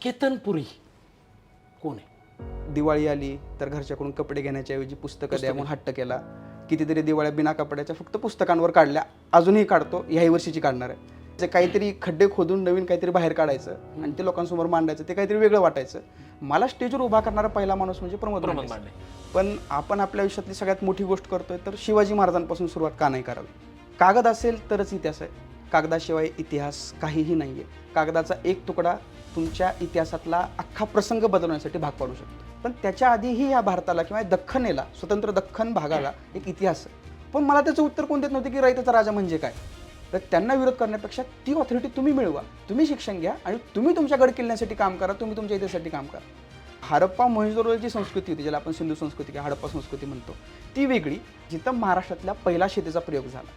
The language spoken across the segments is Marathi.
केतनपुरी कोण आहे? दिवाळी आली तर घरच्याकडून कपडे घेण्याच्या ऐवजी पुस्तकं द्या म्हणून हट्ट केला. कितीतरी दिवाळ्या बिना कपड्याच्या फक्त पुस्तकांवर काढल्या, अजूनही काढतो, ह्याही वर्षीची काढणार आहे. जे काहीतरी खड्डे खोदून नवीन काहीतरी बाहेर काढायचं आणि ते लोकांसमोर मांडायचं, ते काहीतरी वेगळं वाटायचं. मला स्टेजवर उभा करणारा पहिला माणूस म्हणजे प्रमोद मांडे. पण आपण आपल्या आयुष्यातली सगळ्यात मोठी गोष्ट करतोय तर शिवाजी महाराजांपासून सुरुवात का नाही करावी? कागद असेल तरच इतिहास आहे, कागदाशिवाय इतिहास काहीही नाही आहे. कागदाचा एक तुकडा तुमच्या इतिहासातला अख्खा प्रसंग बदलवण्यासाठी भाग पाडू शकतो. पण त्याच्या आधीही या भारताला किंवा दख्खनेला, स्वतंत्र दख्खन भागाला एक इतिहास आहे. पण मला त्याचं उत्तर कोण देत नव्हते की रयतेचा राजा म्हणजे काय. तर त्यांना विरोध करण्यापेक्षा ती ऑथॉरिटी तुम्ही मिळवा, तुम्ही शिक्षण घ्या आणि तुम्ही तुमच्या गड किल्ल्यासाठी काम करा, तुम्ही तुमच्या इतिहासासाठी काम करा. हडप्पा मोहेंजोदडोची संस्कृती होती, ज्याला आपण सिंधू संस्कृती किंवा हडप्पा संस्कृती म्हणतो, ती वेगळी. जिथं महाराष्ट्रातल्या पहिला शेतीचा प्रयोग झाला.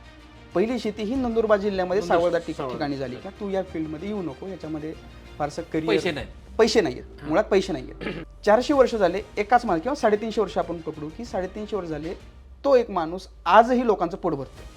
पहिली शेती ही नंदुरबार जिल्ह्यामध्ये सावळदा ठिकाणी झाली. का तू या फील्डमध्ये येऊ नको, याच्यामध्ये फारसं करिअर पैसे नाही आहेत, मुळात पैसे नाही आहेत. 400 वर्ष झाले एकाच माणूस, किंवा 350 वर्ष आपण पकडू की 350 वर्ष झाले, तो एक माणूस आजही लोकांचं पोट भरतो.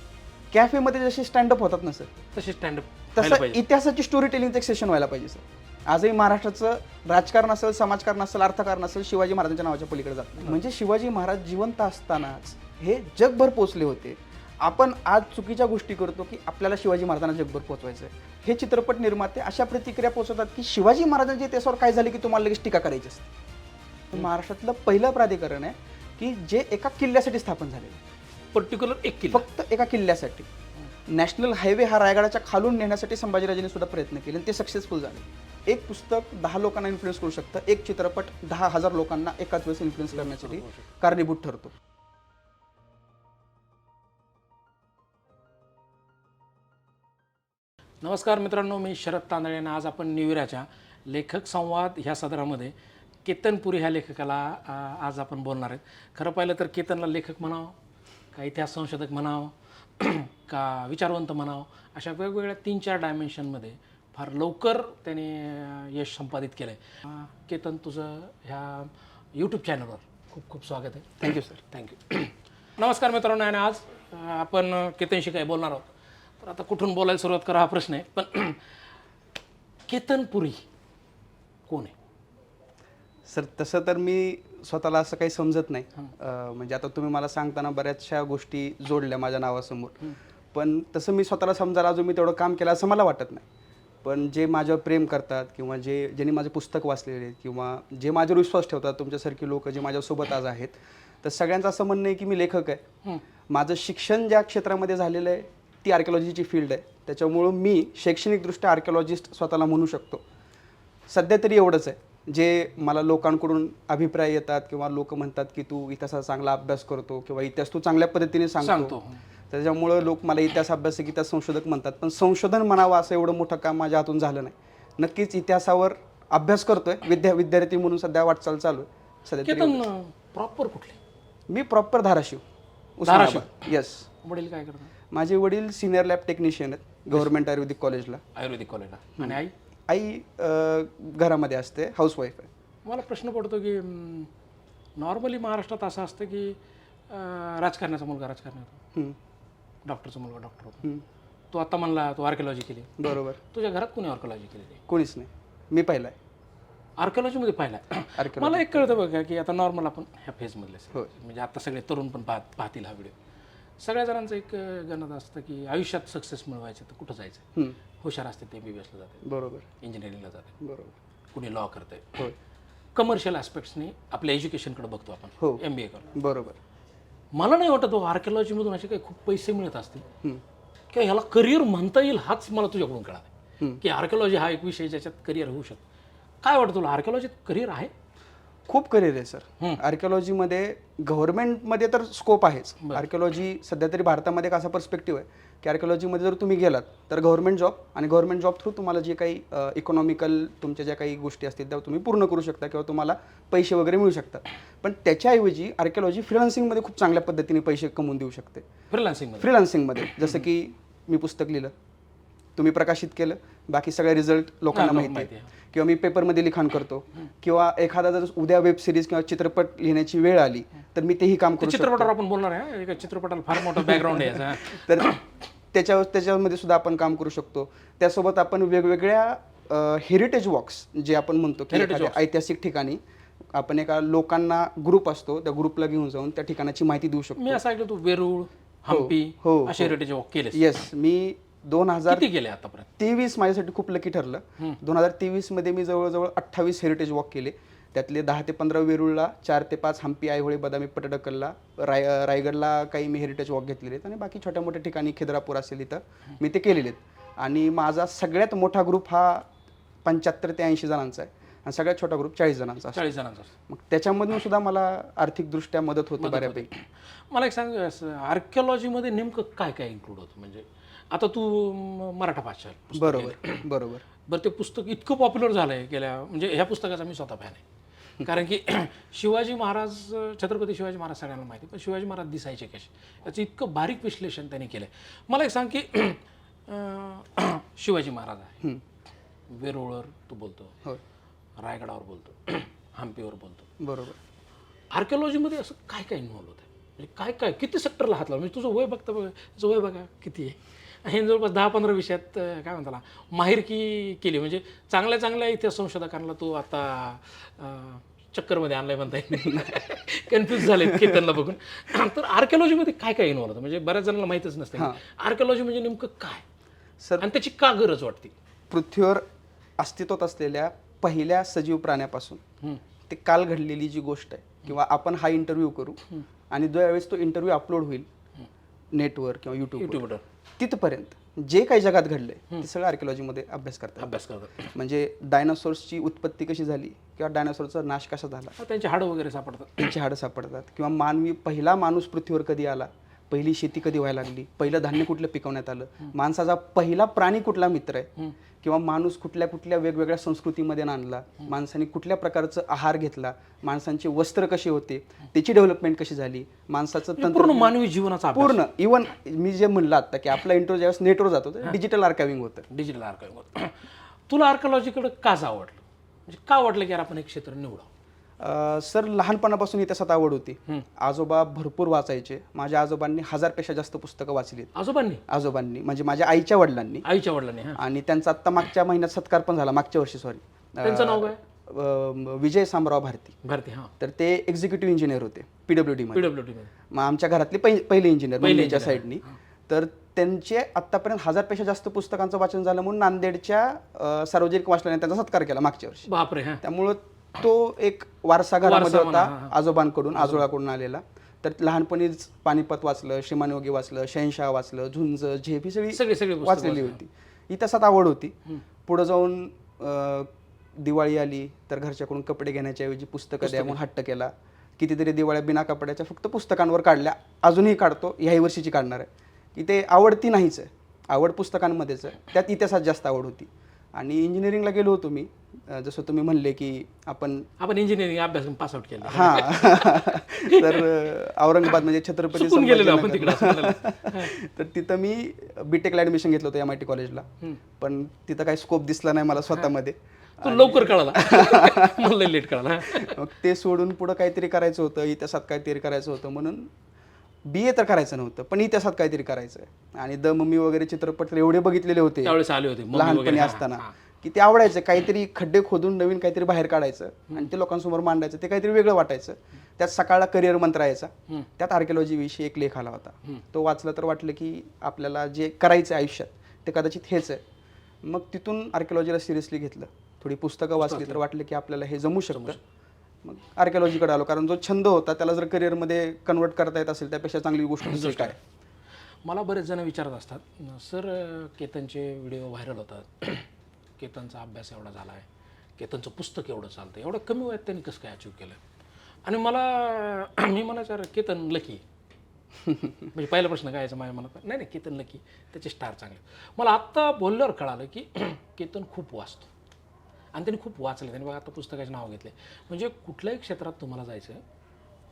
कॅफेमध्ये जसे स्टँडअप होतात ना सर, तसे स्टँडअप तसं इतिहासाची स्टोरी टेलिंगचं एक सेशन व्हायला पाहिजे सर. आजही महाराष्ट्राचं राजकारण असेल, समाजकारण असेल, अर्थकारण असेल, शिवाजी महाराजांच्या नावाच्या पलीकडे जात नाही. म्हणजे शिवाजी महाराज जिवंत असतानाच हे जगभर पोचले होते. आपण आज चुकीच्या गोष्टी करतो की आपल्याला शिवाजी महाराजांना जगभर पोचवायचं आहे. हे चित्रपट निर्माते अशा प्रतिक्रिया पोचवतात की शिवाजी महाराजांच्या इतिहासावर काय झाले की तुम्हाला लगेच टीका करायची असते. महाराष्ट्रातलं पहिलं प्राधिकरण आहे की जे एका किल्ल्यासाठी स्थापन झालेलं, पर्टिक्युलर एक किल्ला, फक्त एका किल्ल्यासाठी. नॅशनल हायवे हा रायगडाच्या खालून नेण्यासाठी संभाजीराजांनी सुद्धा प्रयत्न केले आणि ते सक्सेसफुल झाले. एक पुस्तक 10 लोकांना इन्फ्लुएन्स करू शकतं, एक चित्रपट 10,000 लोकांना एकाच वेळेस इन्फ्लुएन्स करण्यासाठी कारणीभूत ठरतो. नमस्कार मित्रांनो, मी शरद तांदळे आणि आज आपण न्यू इराच्या लेखक संवाद ह्या सदरामध्ये केतनपुरी ह्या लेखकाला आज आपण बोलणार आहेत. खरं पाहिलं तर केतनला लेखक म्हणावं का इतिहास संशोधक म्हणावं का विचारवंत म्हणावं, अशा वेगवेगळ्या 3-4 डायमेन्शनमध्ये फार लवकर त्याने यश संपादित केलं आहे. केतन, तुझं ह्या यूट्यूब चॅनलवर खूप खूप स्वागत आहे. Thank you sir. थँक्यू. नमस्कार मित्रांनो, आणि आज आपण केतनशी काय बोलणार आहोत. तर आता कुठून बोलायला सुरुवात करा हा प्रश्न आहे, पण केतनपुरी कोण आहे सर? तसं तर मी स्वतःला असं काही समजत नाही. म्हणजे आता तुम्ही मला सांगताना बऱ्याचशा गोष्टी जोडल्या माझ्या नावासमोर, पण तसं मी स्वतःला समजायला अजून मी तेवढं काम केलं असं मला वाटत नाही. पण जे माझ्यावर प्रेम करतात किंवा ज्यांनी माझे पुस्तक वाचलेले किंवा जे माझ्यावर विश्वास ठेवतात, तुमच्यासारखी लोक जे माझ्यासोबत आज आहेत, तर सगळ्यांचं असं म्हणणं आहे की मी लेखक आहे. माझं शिक्षण ज्या क्षेत्रामध्ये झालेलं आहे ती आर्किओलॉजीची फील्ड आहे. त्याच्यामुळं मी शैक्षणिकदृष्ट्या आर्किओलॉजिस्ट स्वतःला म्हणू शकतो. सध्या तरी एवढंच आहे. जे मला लोकांकडून अभिप्राय येतात किंवा लोक म्हणतात की तू इतिहासाचा चांगला अभ्यास करतो किंवा इतिहास तू चांगल्या पद्धतीने सांगतो, त्याच्यामुळं लोक मला इतिहास अभ्यासक, इतिहास संशोधक म्हणतात. पण संशोधन म्हणावं असं एवढं मोठं काम माझ्या हातून झालं नाही. नक्कीच इतिहासावर अभ्यास करतोय, विद्यार्थी म्हणून सध्या वाटचाल चालू आहे. सध्या केतन प्रॉपर कुठले? मी प्रॉपर धाराशिव, उस्मानाबाद. येस. वडील काय करतात? माझे वडील सिनियर लॅब टेक्निशियन आहेत गव्हर्नमेंट आयुर्वेदिक कॉलेजला. आयुर्वेदिक कॉलेजला. आणि आई? आई घरामध्ये असते, हाऊसवाईफ आहे. मला प्रश्न पडतो की नॉर्मली महाराष्ट्रात असं असतं की राजकारण्याचा मुलगा राजकारणात, डॉक्टरचा मुलगा डॉक्टर होतो. तू आता म्हणला तू आर्किओलॉजी केली, बरोबर. तुझ्या घरात कोणी आर्किओलॉजी केली? कोणीच नाही, मी पहिला आहे आर्किओलॉजीमध्ये पाहिला. मला एक कळतं बघा की आता नॉर्मल आपण ह्या फेजमधले, म्हणजे आता सगळे तरुण पण पाहतील हा व्हिडिओ. सगळ्या जणांचं एक गणत असतं की आयुष्यात सक्सेस मिळवायचं तर कुठं जायचं. हुशार असते ते MBBSला जाते, बरोबर, इंजिनिअरिंगला जाते, बरोबर, कुणी लॉ करते, होय, कमर्शियल ॲस्पेक्ट्सनी आपल्या एज्युकेशनकडे बघतो आपण, हो, MBA करतो, बरोबर. मला नाही वाटत आर्किओलॉजीमधून असे काही खूप पैसे मिळत असतील किंवा ह्याला करिअर म्हणता येईल, हाच मला तुझ्याकडून कळाला की आर्किओलॉजी हा एक विषय ज्याच्यात करिअर होऊ शकतो. काय वाटतं तुला, आर्किओलॉजीत करिअर आहे? खूप करिअर आहे सर आर्किओलॉजीमध्ये. गव्हर्नमेंटमध्ये तर स्कोप आहेच. आर्किओलॉजी सध्या तरी भारतामध्ये एक असा पर्स्पेक्टिव्ह आहे की आर्किओलॉजीमध्ये जर तुम्ही गेलात तर गव्हर्नमेंट जॉब, आणि गव्हर्नमेंट जॉब थ्रू तुम्हाला जे काही इकॉनॉमिकल तुमच्या ज्या काही गोष्टी असतील त्या तुम्ही पूर्ण करू शकता किंवा तुम्हाला पैसे वगैरे मिळू शकतात. पण त्याच्याऐवजी आर्किओलॉजी फ्रीलान्सिंगमध्ये खूप चांगल्या पद्धतीने पैसे कमवून देऊ शकते. फ्रीलान्सिंगमध्ये जसं की मी पुस्तक लिहिलं, तुम्ही प्रकाशित केलं, बाकी सगळे रिझल्ट लोकांना माहिती आहे, किंवा मी पेपरमध्ये लिखाण करतो, किंवा एखादा जर उद्या वेब सिरीज किंवा चित्रपट लिहिण्याची वेळ आली तर मी तेही काम करू शकतो. चित्रपटावर आपण बोलणार आहे, एका चित्रपटाला फार मोठा बॅकग्राऊंड आहे तर त्याच्यामध्ये सुद्धा आपण काम करू शकतो. त्यासोबत आपण वेगवेगळ्या हेरिटेज वॉक्स जे आपण म्हणतो की एखाद्या ऐतिहासिक ठिकाणी आपण एका लोकांना ग्रुप असतो, त्या ग्रुपला घेऊन जाऊन त्या ठिकाणाची माहिती देऊ शकतो. मी असं ऐकलं तू वेरूळ, हम्पी असे हेरिटेज वॉक केले. येस, मी 2023 किती गेले आतापर्यंत? माझ्यासाठी खूप लकी ठरलं. 2023 मध्ये मी जवळजवळ 28 हेरिटेज वॉक केले. त्यातले 10 ते 15 वेरूळला, 4 ते 5 हम्पी, ऐहोळे, बदामी, पट्टडकलला, रायगडला काही मी हेरिटेज वॉक घेतलेले आहेत आणि बाकी छोट्या मोठ्या ठिकाणी खिद्रापूर असेल इथं मी ते केलेले आहेत. आणि माझा सगळ्यात मोठा ग्रुप हा 75 ते 80 जणांचा आहे आणि सगळ्यात छोटा ग्रुप 40 जणांचा असतो. 40 जणांचा. मग त्याच्यामधून सुद्धा मला आर्थिकदृष्ट्या मदत होते बऱ्यापैकी. मला एक सांग, आर्किओलॉजीमध्ये नेमकं काय काय इन्क्लूड होतं? म्हणजे आता तू मराठा भाषा. बरोबर बरोबर. बरं, ते पुस्तक इतकं पॉप्युलर झालं आहे गेल्या, म्हणजे ह्या पुस्तकाचा मी स्वतः फॅन आहे. कारण की शिवाजी महाराज, छत्रपती शिवाजी महाराज सगळ्यांना माहिती, पण शिवाजी महाराज दिसायचे कसे याचं इतकं बारीक विश्लेषण त्यांनी केलं आहे. मला एक सांग की शिवाजी महाराज आहे, वेरूळवर तू बोलतो, रायगडावर बोलतो, हम्पीवर बोलतो, बरोबर. आर्किओलॉजीमध्ये असं काय काय इन्व्हॉल्व होतं? म्हणजे काय काय किती सेक्टरला हात लावला? म्हणजे तुझं वय बघता बघा, तुझं वय बघा किती आहे. हे जवळपास 10-15 विषयात काय म्हणताला माहिरकी केली. म्हणजे चांगल्या चांगल्या इतिहास संशोधकांना तू आता चक्करमध्ये आणलंय म्हणता येईल. कन्फ्यूज झाले केतनला बघून. तर आर्किओलॉजीमध्ये काय काय इन्व्हॉल्व होतं? म्हणजे बऱ्याच जणांना माहीतच नसते आर्किओलॉजी म्हणजे नेमकं काय सर, आणि त्याची का गरज वाटते? पृथ्वीवर अस्तित्वात असलेल्या पहिल्या सजीव प्राण्यापासून ते काल घडलेली जी गोष्ट आहे, किंवा आपण हा इंटरव्ह्यू करू आणि ज्यावेळेस तो इंटरव्ह्यू अपलोड होईल नेटवर किंवा युट्यूबवर, तिथपर्यंत जे काही जगात घडलंय ते सगळं आर्किओलॉजीमध्ये अभ्यास करतात. म्हणजे डायनासोर्सची उत्पत्ती कशी झाली किंवा डायनासोरचा नाश कसा झाला, त्यांची हाडं वगैरे सापडतात, त्यांची हाडं सापडतात, किंवा पहिला माणूस पृथ्वीवर कधी आला, पहिली शेती कधी व्हायला लागली, पहिलं धान्य कुठलं पिकवण्यात आलं, माणसाचा पहिला प्राणी कुठला मित्र आहे, किंवा माणूस कुठल्या कुठल्या वेगवेगळ्या संस्कृतीमध्ये आणला, माणसाने कुठल्या प्रकारचं आहार घेतला, माणसांचे वस्त्र कसे होते, त्याची डेव्हलपमेंट कशी झाली, माणसाचं पूर्ण मानवी जीवनाचा पूर्ण. इव्हन मी जे म्हणलं आता की आपला इंट्रो ज्यावेळेस नेटवर जातो डिजिटल आर्कायव्हिंग होतं. डिजिटल आर्काइव्ह होतं. तुला आर्किओलॉजीकडे का आवडलं? म्हणजे का वाटलं की यार आपण एक क्षेत्र निवडावं? सर, लहानपणापासून इतिहासात आवड होती. आजोबा भरपूर वाचायचे. माझ्या आजोबांनी 1000पेक्षा जास्त पुस्तकं वाचलीत. आजोबांनी म्हणजे माझ्या आईच्या वडिलांनी. आणि त्यांचा आता मागच्या महिन्यात सत्कार पण झाला, मागच्या वर्षी. सॉरी, त्यांचं नाव काय? विजय सामराव भारती. तर ते एक्झिक्युटिव्ह इंजिनियर होते पीडब्ल्यूडी मध्ये. मग आमच्या घरातले पहिले इंजिनियर मुंबईच्या साईडनी. तर त्यांचे आतापर्यंत 1000पेक्षा जास्त पुस्तकांचं वाचन झालं म्हणून नांदेडच्या सार्वजनिक वाचनालयाने त्यांचा सत्कार केला मागच्या वर्षी. बापरे. त्यामुळं तो एक वारसा घरामध्ये होता, आजोबांकडून, आजोळाकडून आलेला. तर लहानपणीच पानिपत वाचलं, श्रीमानयोगी वाचलं, शहनशाह वाचलं, झुंज, झेप ही सगळी वाचलेली होती. इतिहासात आवड होती. पुढे जाऊन दिवाळी आली तर घरच्याकडून कपडे घेण्याच्या ऐवजी पुस्तकं द्या म्हणून हट्ट केला. कितीतरी दिवाळ्या बिना कपड्याच्या फक्त पुस्तकांवर काढल्या, अजूनही काढतो, ह्याही वर्षीची काढणार आहे. की ते आवड ती नाहीच आहे, आवड पुस्तकांमध्येच आहे. त्यात इतिहासात जास्त आवड होती. आणि इंजिनिअरिंगला गेलो होतो मी, जसं तुम्ही म्हणले की आपण इंजिनिअरिंग अभ्यास पास आउट केला. तर औरंगाबाद म्हणजे छत्रपती तर तिथं मी बीटेकला ऍडमिशन घेतलं होतं MIT कॉलेजला. पण तिथं काही स्कोप दिसला नाही मला स्वतःमध्ये. लवकर कळाला, लेट कळाला. मग ते सोडून पुढं काहीतरी करायचं होतं, इतिहासात काहीतरी करायचं होतं, म्हणून BA तर करायचं नव्हतं पण इतिहासात काहीतरी करायचं आहे. आणि द मम्मी वगैरे चित्रपट एवढे बघितलेले होते लहानपणी असताना की ते आवडायचं. काहीतरी खड्डे खोदून नवीन काहीतरी बाहेर काढायचं आणि ते लोकांसमोर मांडायचं, ते काहीतरी वेगळं वाटायचं. त्यात सकाळला करिअर मंत्र यायचा. त्यात आर्किओलॉजी विषयी एक लेख आला होता. तो वाचला तर वाटलं की आपल्याला जे करायचं आहे आयुष्यात ते कदाचित हेच आहे. मग तिथून आर्किओलॉजीला सिरियसली घेतलं. थोडी पुस्तकं वाचली तर वाटलं की आपल्याला हे जमू शकतं. मग आर्किओलॉजीकडे आलो, कारण जो छंद होता त्याला जर करिअरमध्ये कन्वर्ट करता येत असेल त्यापेक्षा चांगली गोष्ट दुसरी काय. मला बरेच जण विचारत असतात, सर केतनचे व्हिडिओ व्हायरल होतात, केतनचा अभ्यास एवढा झाला आहे, केतनचं पुस्तक एवढं चालतं, एवढं कमी वयात त्यांनी कसं काय अचीव केलं? आणि मी म्हणायचं केतन लकी. म्हणजे पहिला प्रश्न काय यायचा माझ्या मनात, नाही केतन लकी, त्याचे स्टार चांगले. मला आत्ता बोलल्यावर कळालं की केतन खूप वाचतो आणि त्यांनी खूप वाचलं. त्यांनी बघा आता पुस्तकाचे नाव घेतले. म्हणजे कुठल्याही क्षेत्रात तुम्हाला जायचं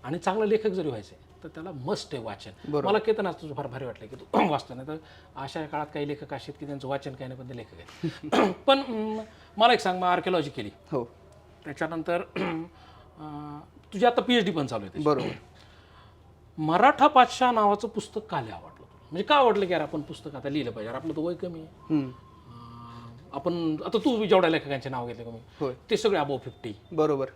आणि चांगला लेखक जरी व्हायचं तर त्याला मस्ट आहे वाचन. मला केतन आज तुझं फार भारी वाटलं की तू वाचतो. नाही तर अशा काळात काही लेखक असे आहेत की त्यांचं वाचन काही नाही पण ते लेखक आहेत. पण मला एक सांग, मग आर्किओलॉजी केली, हो, त्याच्यानंतर तुझी आता PhD पण चालू आहे. बरोबर. मराठा बादशाह नावाचं पुस्तक का आवडलं तुला? म्हणजे का आवडलं की यार आपण पुस्तक आता लिहिलं पाहिजे, आपलं तर वय कमी आहे, आपण आता तू जेवढ्या लेखकांचे नाव घेतले मी होय. ते सगळे अबोव 50. बरोबर.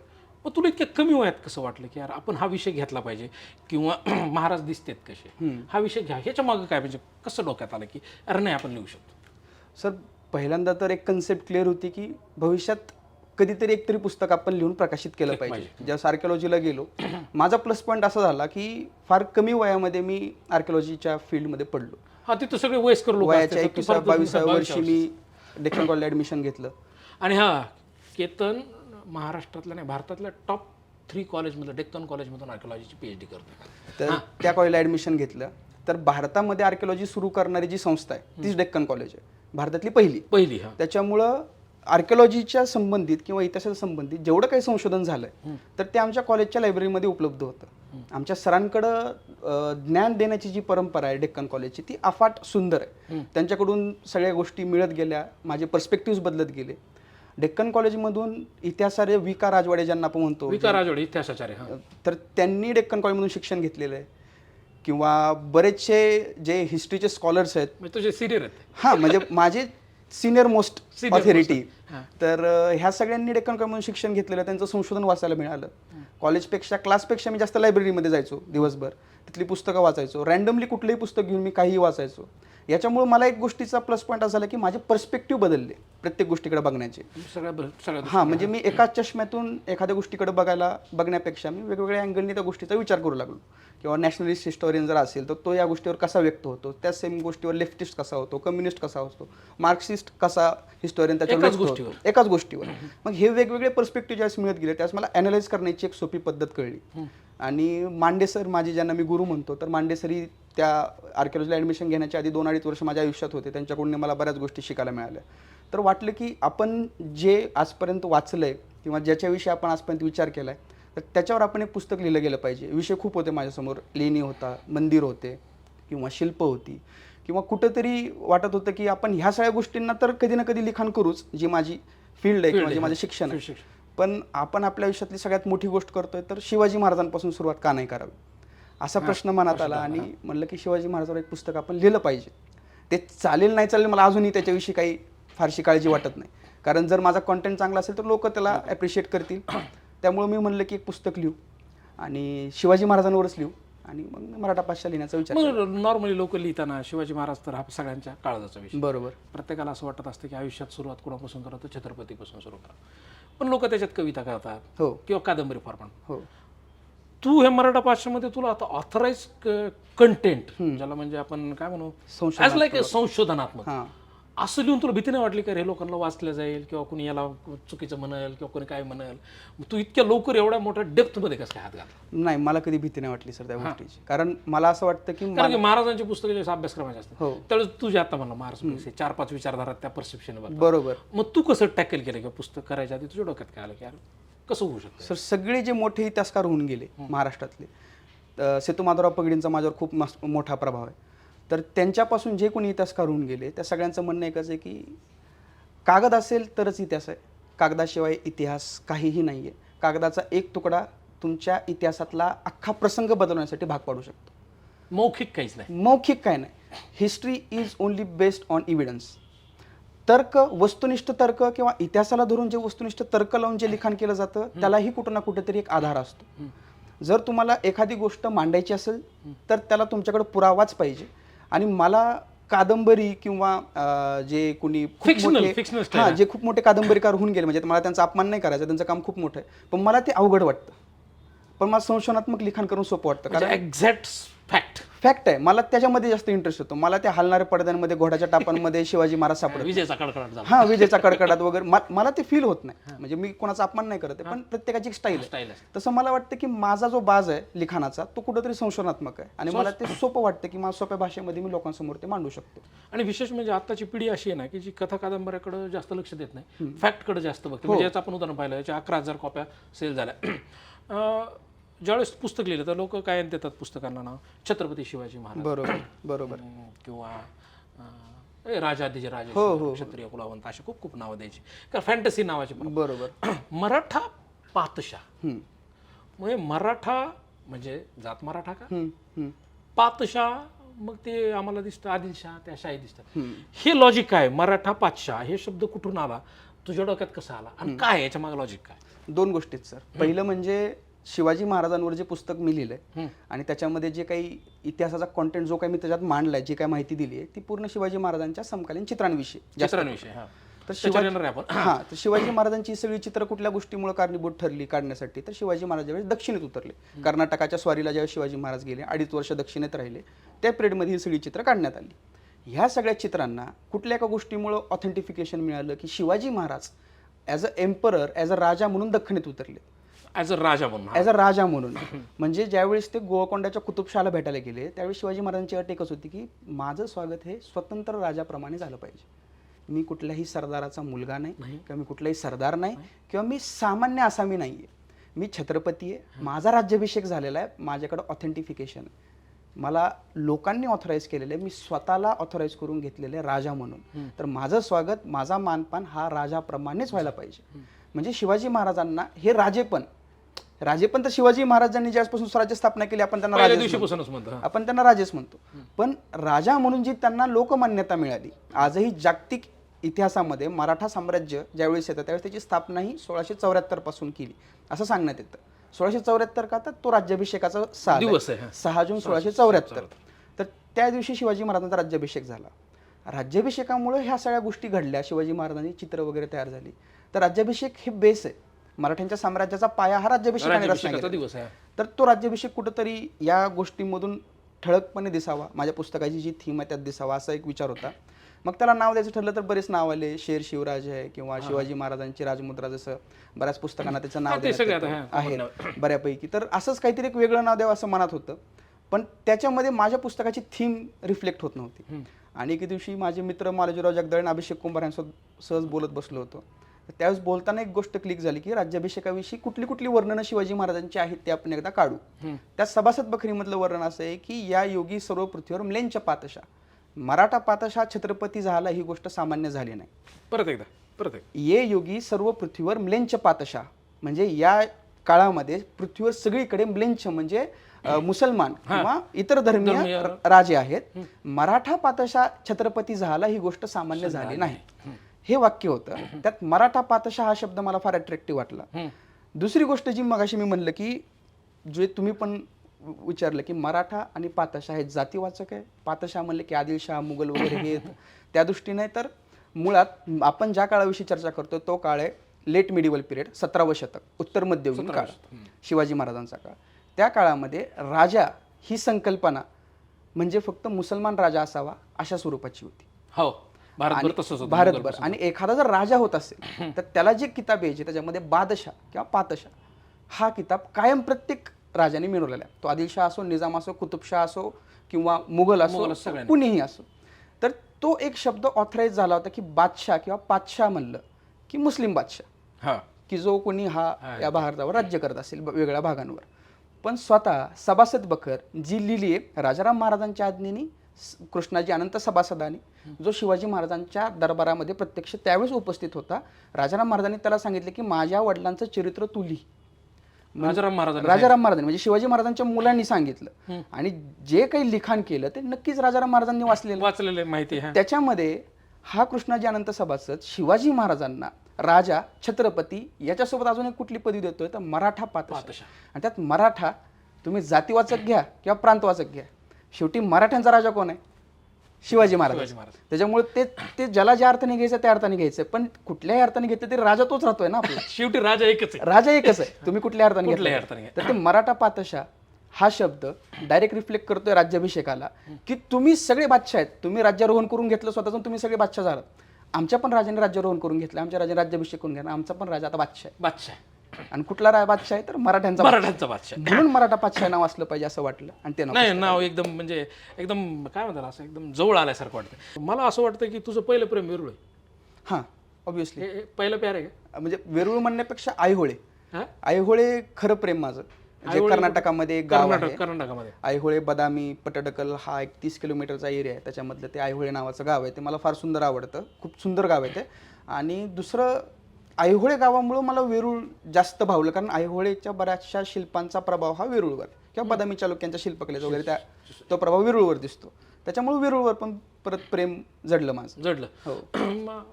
मग तुला इतक्या कमी वयात कसं वाटलं की यार आपण हा विषय घेतला पाहिजे किंवा महाराज दिसतेत कसे, हा विषय घ्या, ह्याच्या मागं काय म्हणजे कसं डोक्यात आलं की अरे नाही आपण लिहू शकतो? सर पहिल्यांदा तर एक कन्सेप्ट क्लिअर होती की भविष्यात कधीतरी एकतरी पुस्तक आपण लिहून प्रकाशित केलं पाहिजे. ज्यावेळेस आर्किओलॉजीला गेलो, माझा प्लस पॉईंट असा झाला की फार कमी वयामध्ये मी आर्किओलॉजीच्या फील्डमध्ये पडलो. हा तिथं सगळे वयस्कर लोक वयाच्या 21-22 वर्षी मी डेक्कन कॉलेजला ॲडमिशन घेतलं. आणि हा केतन महाराष्ट्रातल्या नाही भारतातल्या टॉप 3 कॉलेजमधलं डेक्कन कॉलेजमधून आर्किओलॉजीची PhD करतो. तर त्या कॉलेजला ॲडमिशन घेतलं. तर भारतामध्ये आर्किओलॉजी सुरू करणारी जी संस्था आहे तीच डेक्कन कॉलेज आहे, भारतातली पहिली. हा त्याच्यामुळं आर्किओलॉजीच्या संबंधित किंवा इतिहासाच्या संबंधित जेवढं काही संशोधन झालंय तर ते आमच्या कॉलेजच्या लायब्ररीमध्ये उपलब्ध होतं. आमच्या सरांकडं ज्ञान देण्याची जी परंपरा आहे डेक्कन कॉलेजची ती अफाट सुंदर आहे. त्यांच्याकडून सगळ्या गोष्टी मिळत गेल्या, माझे पर्स्पेक्टिव्ह बदलत गेले. डेक्कन कॉलेजमधून इतिहासार्य विका राजवाडे ज्यांना आपण म्हणतो, विका राजवाडे इतिहासाचार्य, तर त्यांनी डेक्कन कॉलेजमधून शिक्षण घेतलेलं आहे. किंवा बरेचसे जे हिस्ट्रीचे स्कॉलर्स आहेत, म्हणजे तुझे सिनियर आहेत. हां म्हणजे माझे सिनियर मोस्ट ऑथॉरिटी. तर ह्या सगळ्यांनी डेक्कन कॉलेजमधून शिक्षण घेतलेलं, त्यांचं संशोधन वाचायला मिळालं. कॉलेजपेक्षा क्लासपेक्षा मी जास्त लायब्ररीमध्ये जायचो दिवसभर, तिथली पुस्तकं वाचायचो, रँडमली कुठलंही पुस्तक घेऊन मी काहीही वाचायचो. याच्यामुळे मला एक गोष्टीचा प्लस पॉईंट असा झाला की माझे पर्स्पेक्टिव्ह बदलले प्रत्येक गोष्टीकडे बघण्याचे. हां म्हणजे मी एकाच चष्म्यातून एखाद्या गोष्टीकडे बघण्यापेक्षा मी वेगवेगळ्या अँगलनी त्या गोष्टीचा विचार करू लागलो. किंवा नॅशनलिस्ट हिस्टोरियन जर असेल तर तो या गोष्टीवर कसा व्यक्त होतो, त्या सेम गोष्टीवर लेफ्टिस्ट कसा होतो, कम्युनिस्ट कसा होतो, मार्क्सिस्ट कसा हिस्टोरियन त्याच्यावर एकाच गोष्टीवर. मग हे वेगवेगळे पर्स्पेक्टिव्ह ज्यावेळेस मिळत गेले त्यावेळेस मला ॲनालाइज करण्याची एक सोपी पद्धत कळली. आणि मांडे सर माझे, ज्यांना मी गुरु म्हणतो, तर मांडे सर त्या आर्किओलॉजीला ॲडमिशन घेण्याच्या आधी 2-2.5 वर्ष माझ्या आयुष्यात होते. त्यांच्याकडून मला बऱ्याच गोष्टी शिकायला मिळाल्या. तर वाटलं की आपण जे आजपर्यंत वाचलं आहे किंवा ज्याच्याविषयी आपण आजपर्यंत विचार केला आहे तर त्याच्यावर आपण एक पुस्तक लिहिलं गेलं पाहिजे. विषय खूप होते माझ्यासमोर, लेणी होता, मंदिर होते किंवा शिल्प होती, किंवा कुठंतरी वाटत होतं की आपण ह्या सगळ्या गोष्टींना तर कधी ना कधी लिखाण करूच, जी माझी फील्ड आहे किंवा जे माझे शिक्षण आहे. पण आपण आपल्या आयुष्यातली सगळ्यात मोठी गोष्ट करतोय तर शिवाजी महाराजांपासून सुरुवात का नाही करावी असा प्रश्न मनात आला. आणि म्हणलं की शिवाजी महाराजांवर एक पुस्तक आपण लिहिलं पाहिजे. ते चालेल नाही चालेल मला अजूनही त्याच्याविषयी काही फारशी काळजी वाटत नाही, कारण जर माझा कॉन्टेंट चांगला असेल तर लोक त्याला ॲप्रिशिएट करतील. त्यामुळे मी म्हणलं की एक पुस्तक लिहू आणि शिवाजी महाराजांवरच लिहू. आणि मग मराठा पाशा लिहिण्याचा विचार. नॉर्मली लोक लिहिताना शिवाजी महाराज तर हा सगळ्यांच्या काळजाचा विषय. बरोबर. प्रत्येकाला असं वाटत असतं की आयुष्यात सुरुवात कोणापासून करा तर छत्रपतीपासून सुरू करा. पण लोक त्याच्यात कविता करतात, हो, किंवा कादंबरी फॉर्मॅट. हो. तू हे मराठा पाशामध्ये तुला आता ऑथराइज कंटेंट, ज्याला म्हणजे आपण काय म्हणू, ॲज लाईक संशोधनात्मक, असं लिहून तुला भीती नाही वाटली का हे लोकांना वाचलं जाईल किंवा कोणी याला चुकीचं म्हणेल किंवा कोणी काय म्हणेल? तू इतक्या लवकर एवढ्या मोठ्या डेप्थमध्ये कसं काय हात घाल? नाही, मला कधी भीती नाही वाटली सर त्या गोष्टीची. कारण मला असं वाटतं की महाराजांची पुस्तकं जे अभ्यासक्रमाचे असतात त्यावेळेस तुझ्या आता म्हणलं महाराज 4-5 विचारधारा त्या परसेप्शन. बरोबर. मग तू कसं टॅकल केलं किंवा पुस्तक करायच्या आधी तुझ्या डोक्यात काय आलं की यार कसं होऊ शकतं? सर सगळे जे मोठे इतिहासकार होऊन गेले महाराष्ट्रातले, सेतू माधवराव पगडींचा माझ्यावर खूप मोठा प्रभाव आहे. तर त्यांच्यापासून जे कोणी इतिहासकार होऊन गेले त्या सगळ्यांचं म्हणणं एकच आहे की कागद असेल तरच इतिहास आहे, कागदाशिवाय इतिहास काहीही नाही आहे. कागदाचा एक तुकडा तुमच्या इतिहासातला अख्खा प्रसंग बदलवण्यासाठी भाग पाडू शकतो. मौखिक काहीच नाही. मौखिक काय नाही. History is only based on evidence. तर्क, वस्तुनिष्ठ तर्क किंवा इतिहासाला धरून जे वस्तुनिष्ठ तर्क लावून जे लिखाण केलं जातं त्यालाही कुठं ना कुठेतरी एक आधार असतो. जर तुम्हाला एखादी गोष्ट मांडायची असेल तर त्याला तुमच्याकडे पुरावाच पाहिजे. आणि मला कादंबरी किंवा जे कोणी जे खूप मोठे कादंबरीकार होऊन गेले, म्हणजे मला त्यांचा अपमान नाही करायचा, त्यांचं काम खूप मोठं आहे, पण मला ते अवघड वाटतं. पण मला संशोधनात्मक लिखाण करून सोपं वाटतं, कारण एक्झॅक्ट फॅक्ट आहे. मला त्याच्यामध्ये जास्त इंटरेस्ट होतो. मला त्या हलणाऱ्या पडद्यांमध्ये, घोड्याच्या टापांमध्ये शिवाजी महाराज सापडतात, विजेचा कडकडाट, हां विजेचा कडकडाट वगैरे, मला ते फील होत नाही. म्हणजे मी कोणाचा अपमान नाही करत आहे, पण प्रत्येकाची एक स्टाईल आहे. तसं मला वाटतं की माझा जो बाज आहे लिखाणाचा तो कुठेतरी संशोधनात्मक आहे आणि मला ते सोपं वाटतं की मला सोप्या भाषेमध्ये मी लोकांसमोर ते मांडू शकतो. आणि विशेष म्हणजे आताची पिढी अशी आहे ना की जी कथा कादंबऱ्याकडे जास्त लक्ष देत नाही, फॅक्टकडे जास्त बघते. म्हणजे याचं आपण उदाहरण पाहिलं, याच्या 11,000 कॉप्या सेल झाल्या. ज्यावेळेस पुस्तक लिहिलं तर लोक काय देतात पुस्तकांना नाव, छत्रपती शिवाजी महाराज, बरोबर किंवा राजाधिराजे राजे, क्षत्रिय कुलावंत, अशी खूप खूप नावं द्यायची, कारण फॅन्टसी नावाची. बरोबर. मराठा पातशाह, म्हणजे मराठा म्हणजे जात मराठा का, पातशाह मग ते आम्हाला दिसतं आदिलशाह, त्या शाही दिसतात. हे लॉजिक काय? मराठा पातशाह हे शब्द कुठून आला, तुझ्या डोक्यात कसा आला आणि काय याच्या मागे लॉजिक काय? 2 गोष्टीत सर. पहिलं म्हणजे शिवाजी महाराजांवर जे पुस्तक मी लिहिलंय आणि त्याच्यामध्ये जे काही इतिहासाचा कॉन्टेंट जो काही मी त्याच्यात मांडलाय, जी काही माहिती दिली आहे ती पूर्ण शिवाजी महाराजांच्या समकालीन चित्रांविषयी तर तर शिवाजी महाराजांची सगळी चित्र कुठल्या गोष्टीमुळे कारणीभूत ठरली काढण्यासाठी, तर शिवाजी महाराज ज्यावेळेस दक्षिणेत उतरले, कर्नाटकाच्या स्वारीला ज्यावेळेस शिवाजी महाराज गेले, 2.5 वर्ष दक्षिणेत राहिले, त्या पिरियडमध्ये ही सगळी चित्र काढण्यात आली. ह्या सगळ्या चित्रांना कुठल्या एका गोष्टीमुळे ऑथेंटिफिकेशन मिळालं की Shivaji Maharaj as a emperor, as a raja म्हणून दख्खनीत उतरले. ॲज अ राजा म्हणून म्हणजे ज्यावेळेस ते गोवळकोंड्याच्या कुतुबशहाला भेटायला गेले त्यावेळेस शिवाजी महाराजांची अट एकच होती की माझं स्वागत हे स्वतंत्र राजाप्रमाणे झालं पाहिजे. मी कुठल्याही सरदाराचा मुलगा नाही किंवा मी कुठलाही सरदार नाही किंवा मी सामान्य आसामी नाही आहे, मी छत्रपती आहे, माझा राज्याभिषेक झालेला आहे, माझ्याकडे ऑथेंटिफिकेशन आहे, मला लोकांनी ऑथराईज केलेलं आहे, मी स्वतःला ऑथराईज करून घेतलेले राजा म्हणून, तर माझं स्वागत, माझा मानपान हा राजाप्रमाणेच व्हायला पाहिजे. म्हणजे शिवाजी महाराजांना हे राजेपण तर शिवाजी महाराजांनी ज्यापासून स्वराज्य स्थापना केली आपण त्यांना राजेच म्हणतो, पण राजा म्हणून जी त्यांना लोकमान्यता मिळाली, आजही जागतिक इतिहासामध्ये मराठा साम्राज्य ज्यावेळेस येतं त्यावेळेस त्याची स्थापना ही 1674 पासून केली असं सांगण्यात येतं. 1674 का, तर तो राज्याभिषेकाचा दिवस आहे, 6 जून 1674. तर त्या दिवशी शिवाजी महाराजांचा राज्याभिषेक झाला. राज्याभिषेकामुळे ह्या सगळ्या गोष्टी घडल्या, शिवाजी महाराजांची चित्र वगैरे तयार झाली. तर राज्याभिषेक हे बेस आहे, मराठ्यांच्या साम्राज्याचा पाया हा राज्याभिषेकाचा दिवस आहे. तर तो राज्याभिषेक कुठंतरी या गोष्टींमधून ठळकपणे दिसावा, माझ्या पुस्तकाची जी थीम आहे त्यात दिसावा असा एक विचार होता. मग त्याला नाव द्यायचं ठरलं तर बरेच नाव आले, शेर शिवराज आहे किंवा शिवाजी महाराजांची राजमुद्रा, जसं बऱ्याच पुस्तकांना त्याचं नाव आहे बऱ्यापैकी. तर असंच काहीतरी एक वेगळं नाव द्यावं असं मनात होतं, पण त्याच्यामध्ये माझ्या पुस्तकाची थीम रिफ्लेक्ट होत नव्हती. आणि एके दिवशी माझे मित्र मालोजीराव जगदाळे आणि अभिषेक कुंभार यांच्यासोबत सहज बोलत बसलो होतो. त्यावेळेस बोलताना एक गोष्ट क्लिक झाली की राज्याभिषेकाविषयी कुठली कुठली वर्णनं शिवाजी महाराजांची आहेत ते आपण एकदा काढू. त्या सभासद बखरीमधलं वर्णन असं आहे की या योगी सर्व पृथ्वीवर म्लेंच पातशा, मराठा पातशा छत्रपती झाला ही गोष्ट सामान्य झाली नाही. परत ये योगी सर्व पृथ्वीवर म्लेंच पातशा, म्हणजे या काळामध्ये पृथ्वीवर सगळीकडे म्लेंच म्हणजे मुसलमान किंवा इतर धर्मीय राजे आहेत, मराठा पातशा छत्रपती झाला ही गोष्ट सामान्य झाली नाही. हे वाक्य होतं. त्यात मराठा पातशा हा शब्द मला फार अट्रॅक्टिव्ह वाटला. दुसरी गोष्ट जी मगाशी मी म्हणलं की जे तुम्ही पण विचारलं की मराठा आणि पातशा हे जातीवाचक आहे, पातशा म्हणले की आदिलशाह मुघल वगैरे हे त्या दृष्टीने, तर मुळात आपण ज्या काळाविषयी चर्चा करतो तो काळ आहे लेट मिडिवल पिरियड, 17वे शतक, उत्तर मध्ययुगीन काळ, शिवाजी महाराजांचा काळ. त्या काळामध्ये राजा ही संकल्पना म्हणजे फक्त मुसलमान राजा असावा अशा स्वरूपाची होती. हो, भारतभर. आणि एखादा जर राजा होत असेल तर त्याला जे किताब यायचे त्याच्यामध्ये बादशाह किंवा पातशाह हा किताब कायम प्रत्येक राजाने मिळवलेला आहे. तो आदिलशाह असो, निजाम असो, कुतुबशाह असो किंवा मुघल असो, कुणीही असो. तर तो एक शब्द ऑथराईज झाला होता की बादशाह किंवा पातशाह म्हणलं की मुस्लिम बादशाह, की जो कोणी हा या भारतावर राज्य करत असेल वेगळ्या भागांवर. पण स्वतः सभासद बखर जी लिहिली आहे राजाराम महाराजांच्या आज्ञेने, कृष्णाजी अनंत सभासदांनी, जो शिवाजी महाराजांच्या दरबारामध्ये प्रत्यक्ष त्यावेळेस उपस्थित होता, राजाराम महाराजांनी त्याला सांगितले की माझ्या वडिलांचं चरित्र तू लिही. राजाराम महाराजांनी म्हणजे शिवाजी महाराजांच्या मुलांनी सांगितलं, आणि जे काही लिखाण केलं ते नक्कीच राजाराम महाराजांनी वाचलेलं माहिती. त्याच्यामध्ये हा कृष्णाजी अनंत सभासद शिवाजी महाराजांना राजा, छत्रपती याच्यासोबत अजून एक कुठली पदवी देतोय तर मराठा पातशा. आणि त्यात मराठा तुम्ही जातीवाचक घ्या किंवा प्रांतवाचक घ्या, शेवटी मराठ्यांचा राजा कोण आहे? शिवाजी महाराज. त्याच्यामुळे ते ज्याला ज्या अर्थाने घ्यायचं त्या अर्थाने घ्यायचं, पण कुठल्याही अर्थाने घेतलं तरी राजा तोच राहतोय ना आपला. शेवटी राजा एकच आहे, तुम्ही कुठल्या अर्थाने घेतलं तर ते मराठा पातशा हा शब्द डायरेक्ट रिफ्लेक्ट करतोय राज्याभिषेकाला की तुम्ही सगळे बादशाह आहेत, तुम्ही राज्यारोहण करून घेतलं स्वतःच, तुम्ही सगळे बादशाह झालात. आमच्या पण राजाने राज्यारोहण करून घेतलं, आमच्या राजाने राज्याभिषेक करून घेतला, आमचा पण राजा आता बादशाह. आणि कुठला बादशाह आहे तर मराठ्यांचा बादशाह. म्हणून मराठा पातशाह नाव असलं पाहिजे असं वाटलं. आणि ते नाव एकदम म्हणजे एकदम काय म्हणतात असं एकदम जवळ आल्यासारखं वाटतं. मला असं वाटतं की तुझं पहिलं प्रेम वेरूळ आहे. हां, ऑब्व्हियसली पहिलं प्यार आहे का? म्हणजे वेरूळ म्हणण्यापेक्षा ऐहोळे खरं प्रेम माझं. कर्नाटकामध्ये एक गाव आहे, कर्नाटकामध्ये ऐहोळे, बदामी, पटडकल हा एक 30 किलोमीटरचा एरिया आहे. त्याच्यामधलं ते ऐहोळे नावाचं गाव आहे, ते मला फार सुंदर आवडतं, खूप सुंदर गाव आहे ते. आणि दुसरं ऐहोळे गावामुळं मला वेरूळ जास्त भावलं, कारण ऐहोळेच्या बऱ्याचशा शिल्पांचा प्रभाव हा वेरूळवर किंवा बदामी चालुक्यांच्या शिल्पकलेचा वगैरे तो प्रभाव वेरूळवर दिसतो. त्याच्यामुळे वेरूळवर पण परत प्रेम जडलं माझं. जडलं. हो.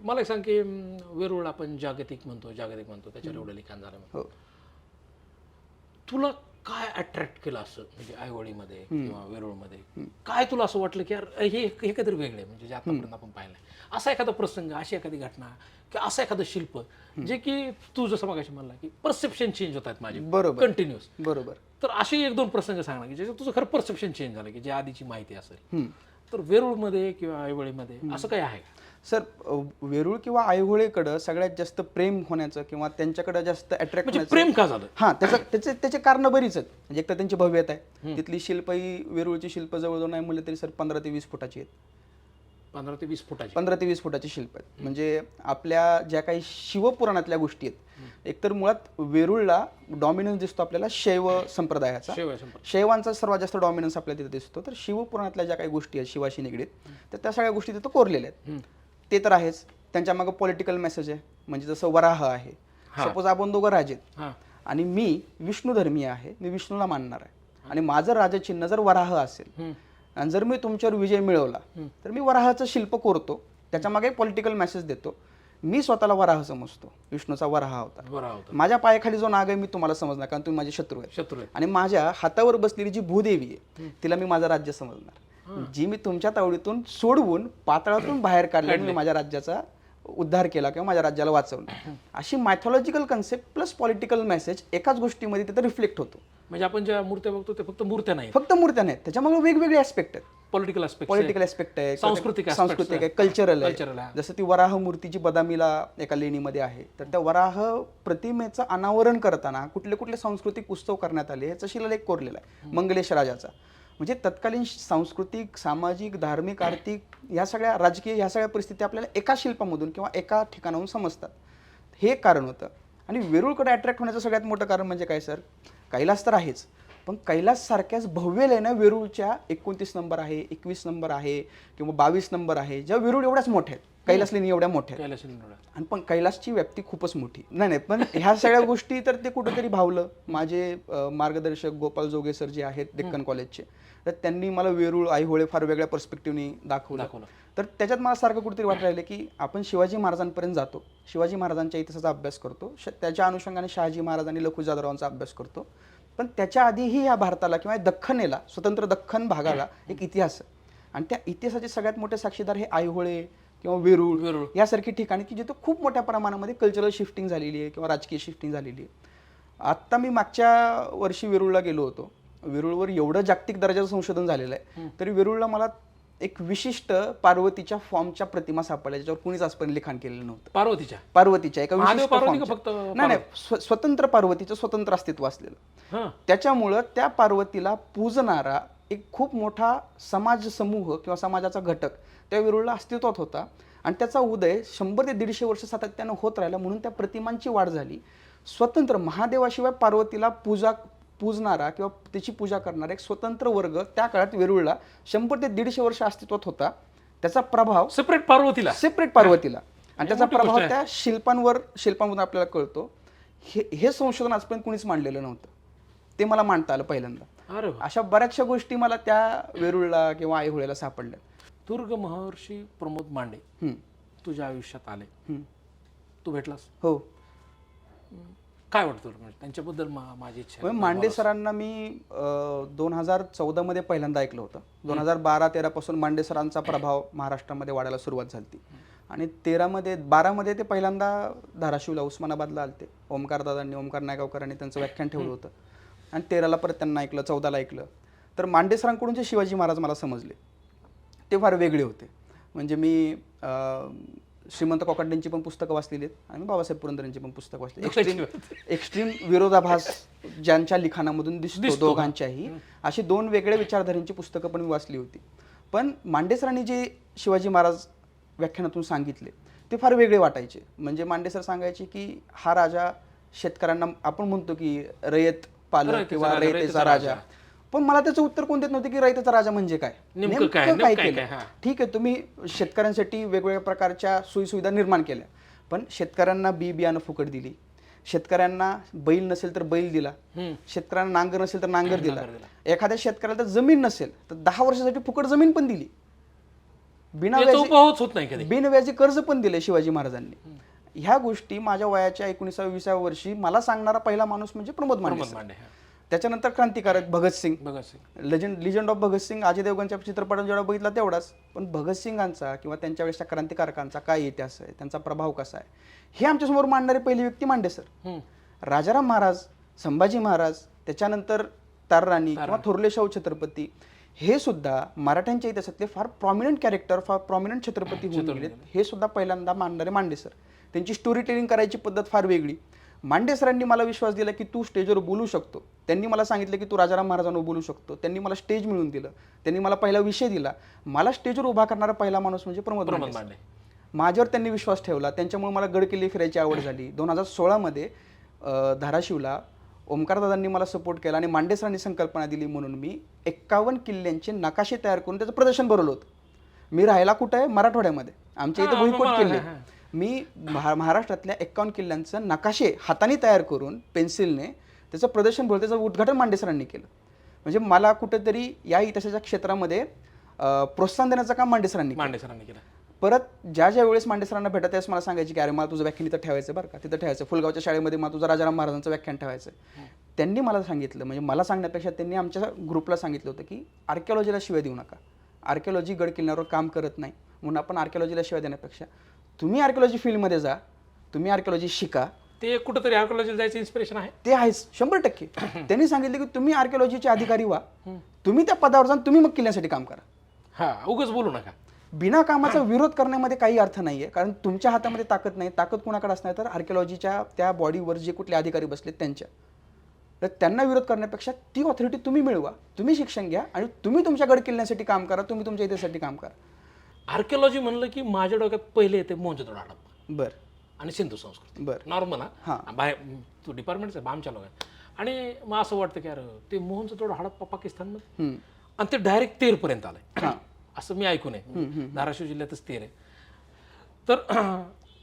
मला एक सांग की वेरूळ आपण जागतिक म्हणतो त्याच्यावर एवढं लिखाण झालं. हो. तुला काय अट्रॅक्ट केलं असं म्हणजे आयवळीमध्ये किंवा वेरूळमध्ये काय तुला असं वाटलं की यार हे काहीतरी वेगळं आहे म्हणजे जे आतापर्यंत आपण पाहिलंय, असा एखादा प्रसंग, अशी एखादी घटना किंवा असं एखादं शिल्प जे की तू जसं मगाशी म्हणला की परसेप्शन चेंज होत आहेत माझे बरोबर. कंटिन्युअस. बरोबर. तर असे 1-2 प्रसंग सांग ना की ज्याच्यात तुझं खरं परसेप्शन चेंज झालं की जे आधीची माहिती असेल. तर वेरूळमध्ये किंवा आयवळीमध्ये असं काही आहे का? सर, वेरूळ किंवा आयहोळेकडं सगळ्यात जास्त प्रेम होण्याचं किंवा त्यांच्याकडे जास्त अट्रॅक्ट म्हणजे प्रेम का झालं? हां, त्याचे कारण बरीच आहेत. म्हणजे एक तर त्यांची भव्यता आहे. तिथली शिल्प ही वेरूळची शिल्प जवळजवळ नाही म्हणलं तरी सर 15 ते 20 फुटाची आहेत. 15 ते 20 फुटाची. 15 ते 20 फुटाची शिल्प आहेत. म्हणजे आपल्या ज्या काही शिवपुराणातल्या गोष्टी आहेत, एकतर मुळात वेरूळला डॉमिनन्स दिसतो आपल्याला शैव संप्रदायाचा. शैवांचा सर्वात जास्त डॉमिनन्स आपल्याला तिथे दिसतो. तर शिवपुराणातल्या ज्या काही गोष्टी आहेत शिवाशी निगडीत, तर त्या सगळ्या गोष्टी तिथं कोरलेल्या आहेत. ते तर आहेच. त्यांच्या मागे पॉलिटिकल मेसेज आहे. म्हणजे जसं वराह आहे, सपोज आपण दोघं राजे आहेत आणि मी विष्णुधर्मी आहे, मी विष्णूला मानणार आहे आणि माझं राजचिन्ह जर वराह असेल आणि जर मी तुमच्यावर विजय मिळवला तर मी वराहाचं शिल्प कोरतो, त्याच्या मागे पॉलिटिकल मेसेज देतो. मी स्वतःला वराह समजतो, विष्णूचा वराह होता. माझ्या पायाखाली जो नाग आहे मी तुम्हाला समजणार कारण तुम्ही माझे शत्रू आहे. आणि माझ्या हातावर बसलेली जी भूदेवी आहे तिला मी माझं राज्य समजणार. जी मी तुमच्या तावडीतून सोडवून पाताळातून बाहेर काढले, मी माझ्या राज्याचा उद्धार केला किंवा माझ्या राज्याला वाचवलं. अशी mythological concept plus political message एकाच गोष्टीमध्ये तिथे रिफ्लेक्ट होतो. म्हणजे आपण ज्या मूर्त्या बघतो ते फक्त मूर्त्या नाही, फक्त मूर्त्या नाहीत, त्याच्यामुळे वेगवेगळे ऍस्पेक्ट आहेत. पॉलिटिकल ऍस्पेक्ट आहे, सांस्कृतिक आहे, कल्चरल आहे. जसं ती वराह मूर्ती जी बदामीला एका लेणीमध्ये आहे, तर त्या वराह प्रतिमेचं अनावरण करताना कुठले कुठले सांस्कृतिक उत्सव करण्यात आले याचा शिलालेख कोरलेला आहे मंगलेश राजाचा. म्हणजे तत्कालीन सांस्कृतिक, सामाजिक, धार्मिक, आर्थिक, ह्या सगळ्या राजकीय, ह्या सगळ्या परिस्थिती आपल्याला एका शिल्पामधून किंवा एका ठिकाणाहून समजतात. हे कारण होतं. आणि वेरूळकडे अट्रॅक्ट होण्याचं सगळ्यात मोठं कारण म्हणजे काय सर, कैलास तर आहेच, पण कैलास सारख्याच भव्य लेण्या वेरूळच्या 29 नंबर आहे, 21 नंबर आहे किंवा 22 नंबर आहे, ज्या वेरूळ एवढ्याच मोठ्या आहेत, कैलास लेणी एवढ्या मोठ्या आहेत. आणि पण कैलासची व्याप्ती खूपच मोठी नाही, पण ह्या सगळ्या गोष्टी तर ते कुठेतरी भावलं. माझे मार्गदर्शक गोपाल जोगे सर जे आहेत डेक्कन कॉलेजचे, तर त्यांनी मला वेरूळ आयहोळे फार वेगळ्या पर्स्पेक्टिव्हनी दाखवलं. तर त्याच्यात मला सारखं कुठेतरी वाटत राहिलं की आपण शिवाजी महाराजांपर्यंत जातो, शिवाजी महाराजांच्या इतिहासाचा अभ्यास करतो, त्याच्या अनुषंगाने शहाजी महाराज आणि लखुजी जाधवरावांचा अभ्यास करतो, पण त्याच्या आधीही या भारताला किंवा दख्खनेला, स्वतंत्र दख्खन भागाला एक इतिहास आहे. आणि त्या इतिहासाचे सगळ्यात मोठे साक्षीदार हे आयहोळे किंवा वेरूळ यासारखी ठिकाणी की जिथं खूप मोठ्या प्रमाणामध्ये कल्चरल शिफ्टिंग झालेली आहे किंवा राजकीय शिफ्टिंग झालेली आहे. आत्ता मी मागच्या वर्षी वेरूळला गेलो होतो. वेरूळवर एवढं जागतिक दर्जाचं संशोधन झालेलं आहे, तरी वेरूळला मला एक विशिष्ट पार्वतीच्या फॉर्मच्या प्रतिमा सापडल्या ज्याच्यावर कुणीच आजपर्यंत लिखाण केलेलं नव्हतं. पार्वतीच्या एका विशिष्ट नाही, स्वतंत्र पार्वतीचं स्वतंत्र अस्तित्व असलेलं. त्याच्यामुळं त्या पार्वतीला पूजणारा एक खूप मोठा समाज समूह किंवा समाजाचा घटक त्या वेरूळला अस्तित्वात होता आणि त्याचा उदय 100 ते 150 वर्ष सातत्यानं होत राहिला. म्हणून त्या प्रतिमांची वाढ झाली. स्वतंत्र महादेवाशिवाय पार्वतीला पूजणारा किंवा त्याची पूजा करणारा एक स्वतंत्र वर्ग त्या काळात वेरूळला 100 ते 150 वर्ष अस्तित्वात होता. त्याचा प्रभाव सेपरेट पार्वतीला आणि त्याचा प्रभाव त्या शिल्पांमधून आपल्याला कळतो. हे संशोधन आजपर्यंत कुणीच मांडलेलं नव्हतं, ते मला मांडता आलं पहिल्यांदा. अशा बऱ्याचशा गोष्टी मला त्या वेरूळला किंवा आयहोळेला सापडल्या. दुर्ग महर्षी प्रमोद मांडे तुझ्या आयुष्यात आले, तू भेटलास? हो. काय वाटतं त्यांच्याबद्दल? माझी इच्छा, मांडे सरांना मी 2014 मध्ये पहिल्यांदा ऐकलं होतं. 2012-13 पासून मांडे सरांचा प्रभाव महाराष्ट्रामध्ये वाढायला सुरुवात झाली आणि 12 मध्ये ते पहिल्यांदा धाराशिवला उस्मानाबादला आलते. ओमकार नायगावकरांनी त्यांचं व्याख्यान ठेवलं होतं आणि 13ला परत त्यांना ऐकलं, 14ला ऐकलं. तर मांडे सरांकडून जे शिवाजी महाराज मला समजले ते फार वेगळे होते. म्हणजे मी श्रीमंत कोकाटेंची पण पुस्तकं वाचलेली आहेत आणि बाबासाहेब पुरंदरेंची पण पुस्तकं वाचली. एक्स्ट्रीम विरोधाभास ज्यांच्या लिखाणामधून दिसतो दोघांच्याही, अशी 2 वेगळ्या विचारधारांची पुस्तकं पण मी वाचली होती. पण मांडे सरांनी जे शिवाजी महाराज व्याख्यानातून सांगितले ते फार वेगळे वाटायचे. म्हणजे मांडे सर सांगायचे की हा राजा शेतकऱ्यांना, आपण म्हणतो की रयत पालक किंवा रयतेचा राजा, पण मला त्याचं उत्तर कोण देत नव्हते की रयतेचा राजा म्हणजे काय, नेमकं काय केलं. ठीक आहे, तुम्ही शेतकऱ्यांसाठी वेगवेगळ्या प्रकारच्या सोयीसुविधा निर्माण केल्या, पण शेतकऱ्यांना बियाणं फुकट दिली, शेतकऱ्यांना बैल नसेल तर बैल दिला, शेतकऱ्यांना नांगर नसेल तर नांगर दिला, एखाद्या शेतकऱ्याला तर जमीन नसेल तर 10 वर्षासाठी फुकट जमीन पण दिली, उपभोगच होत नाही कधी. बिनव्याजी कर्ज पण दिले शिवाजी महाराजांनी. ह्या गोष्टी माझ्या वयाच्या 19-20व्या वर्षी मला सांगणारा पहिला माणूस म्हणजे प्रमोद मांडे. त्याच्यानंतर क्रांतिकारक भगतसिंग, लिजंड ऑफ भगतसिंग अजय देवगणच्या चित्रपटात जेवढा बघितला तेवढाच, पण भगतसिंगांचा किंवा त्यांच्या वेळेसच्या क्रांतिकारकांचा काय इतिहास आहे, त्यांचा प्रभाव कसा आहे, हे आमच्यासमोर मांडणारी पहिली व्यक्ती मांडे सर. राजाराम महाराज, संभाजी महाराज, त्याच्यानंतर ताराराणी किंवा थोरले शाहू छत्रपती, हे सुद्धा मराठ्यांच्या इतिहासातले फार प्रॉमिनंट कॅरेक्टर, फार प्रॉमिनंट छत्रपती होऊन गेलेत. हे सुद्धा पहिल्यांदा मांडणारे मांडे सर. त्यांची स्टोरी टेलिंग करायची पद्धत फार वेगळी. मांडे सरांनी मला विश्वास दिला की तू स्टेजवर बोलू शकतो. त्यांनी मला सांगितलं की तू राजाराम महाराजांवर बोलू शकतो. त्यांनी मला स्टेज मिळवून दिलं, त्यांनी मला पहिला विषय दिला. मला स्टेजवर उभा करणारा पहिला माणूस म्हणजे प्रमोद मांडे. माझ्यावर त्यांनी विश्वास ठेवला, त्यांच्यामुळे मला गड किल्ले फिरायची आवड झाली. 2016 धाराशिवला ओमकारदादांनी मला सपोर्ट केला आणि मांडे सरांनी संकल्पना दिली म्हणून मी 51 किल्ल्यांचे नकाशे तयार करून त्याचं प्रदर्शन भरवलं होतं. मी राहायला कुठं आहे? मराठवाड्यामध्ये. आमच्या इथे भुईकोट किल्ले. मी महाराष्ट्रातल्या 51 किल्ल्यांचं नकाशे हाताने तयार करून पेन्सिलने त्याचं प्रदर्शन भरवलं. त्याचं उद्घाटन मांडे सरांनी केलं. म्हणजे मला कुठेतरी या इतिहासाच्या क्षेत्रामध्ये प्रोत्साहन देण्याचं काम मांडे सरांनी केलं. परत ज्या वेळेस मांडे सरांना भेटत त्यावेळेस मला सांगायची की अरे मला तुझं व्याख्यान इथं ठेवायचं बरं का, तिथं ठेवायचं. फुलगावच्या शाळेमध्ये मला तुझं राजाराम महाराजांचं व्याख्यान ठेवायचं. त्यांनी मला सांगितलं, म्हणजे मला सांगण्यापेक्षा त्यांनी आमच्या ग्रुपला सांगितलं होतं की आर्किओलॉजीला शिवाय देऊ नका. आर्किओलॉजी गड किल्ल्यावर काम करत नाही म्हणून आपण आर्किओलॉजीला शिवाय देण्यापेक्षा तुम्ही आर्किओलॉजी फील्डमध्ये जा, तुम्ही आर्किओलॉजी शिका. ते कुठंतरी आर्किओलॉजीला जायचं इन्स्पिरेशन आहे. ते आहेच 100%. त्यांनी सांगितलं की तुम्ही आर्किओलॉजीचे अधिकारी व्हा, तुम्ही त्या पदावर जाऊन तुम्ही मग किल्ल्यासाठी काम करा. हा, उगाच बोलू नका. बिना कामाचा विरोध करण्यामध्ये काही अर्थ नाहीये, कारण तुमच्या हातामध्ये ताकद नाही. ताकद कुणाकडे असणार तर आर्किओलॉजीच्या त्या बॉडीवर जे कुठले अधिकारी बसले त्यांच्या. तर त्यांना विरोध करण्यापेक्षा ती ऑथॉरिटी तुम्ही मिळवा, तुम्ही शिक्षण घ्या आणि तुम्ही तुमच्या गड किल्ल्यासाठी काम करा, तुम्ही तुमच्या इतिहासासाठी काम करा. आर्किओलॉजी म्हणलं की माझ्या डोक्यात पहिले येते मोहनजोदडो हडप्पा बरं आणि सिंधू संस्कृती. बरं, नॉर्मल हा बाहेर तू डिपार्टमेंटच आहे आमच्या लोकांना. आणि मग असं वाटतं की अरे ते मोहनजोदडो हडप्पा पाकिस्तानमध्ये आणि ते डायरेक्ट तेरपर्यंत आलंय असं मी ऐकून आहे. धाराशिव जिल्ह्यातच तेर आहे. तर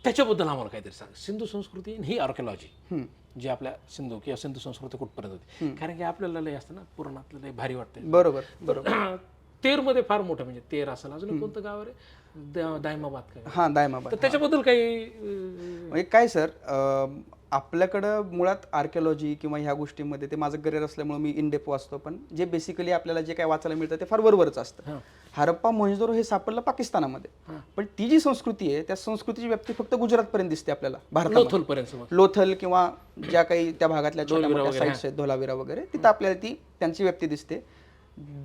त्याच्याबद्दल आम्हाला काहीतरी सांग. सिंधू संस्कृती ही आर्किओलॉजी जी आपल्या सिंधू किंवा सिंधू संस्कृती कुठपर्यंत होती, कारण की आपल्याला लय असतं ना पुराणातलं लय भारी वाटतं. बरोबर बरोबर. तेरमध्ये फार मोठं म्हणजे तेर असेल, अजून कोणतं गाव आहे दायमाबाद काय? हा, दायमाबाद. तर त्याच्याबद्दल काही म्हणजे काय सर, आपल्याकडं मुळात आर्किओलॉजी किंवा ह्या गोष्टीमध्ये ते माझं करिअर असल्यामुळे मी इन डेप्थ वाचतो, पण जे बेसिकली आपल्याला जे काय वाचायला मिळतं ते फार वरवरच असतं. हरप्पा मोहनजोदडो हे सापडलं पाकिस्तानामध्ये, पण ती जी संस्कृती आहे त्या संस्कृतीची व्याप्ती फक्त गुजरातपर्यंत दिसते आपल्याला, भारतामध्ये. लोथल किंवा ज्या काही त्या भागातल्या छोट्या मोठ्या साईट्स आहेत, धोलावीरा वगैरे, तिथं आपल्याला ती त्यांची व्याप्ती दिसते.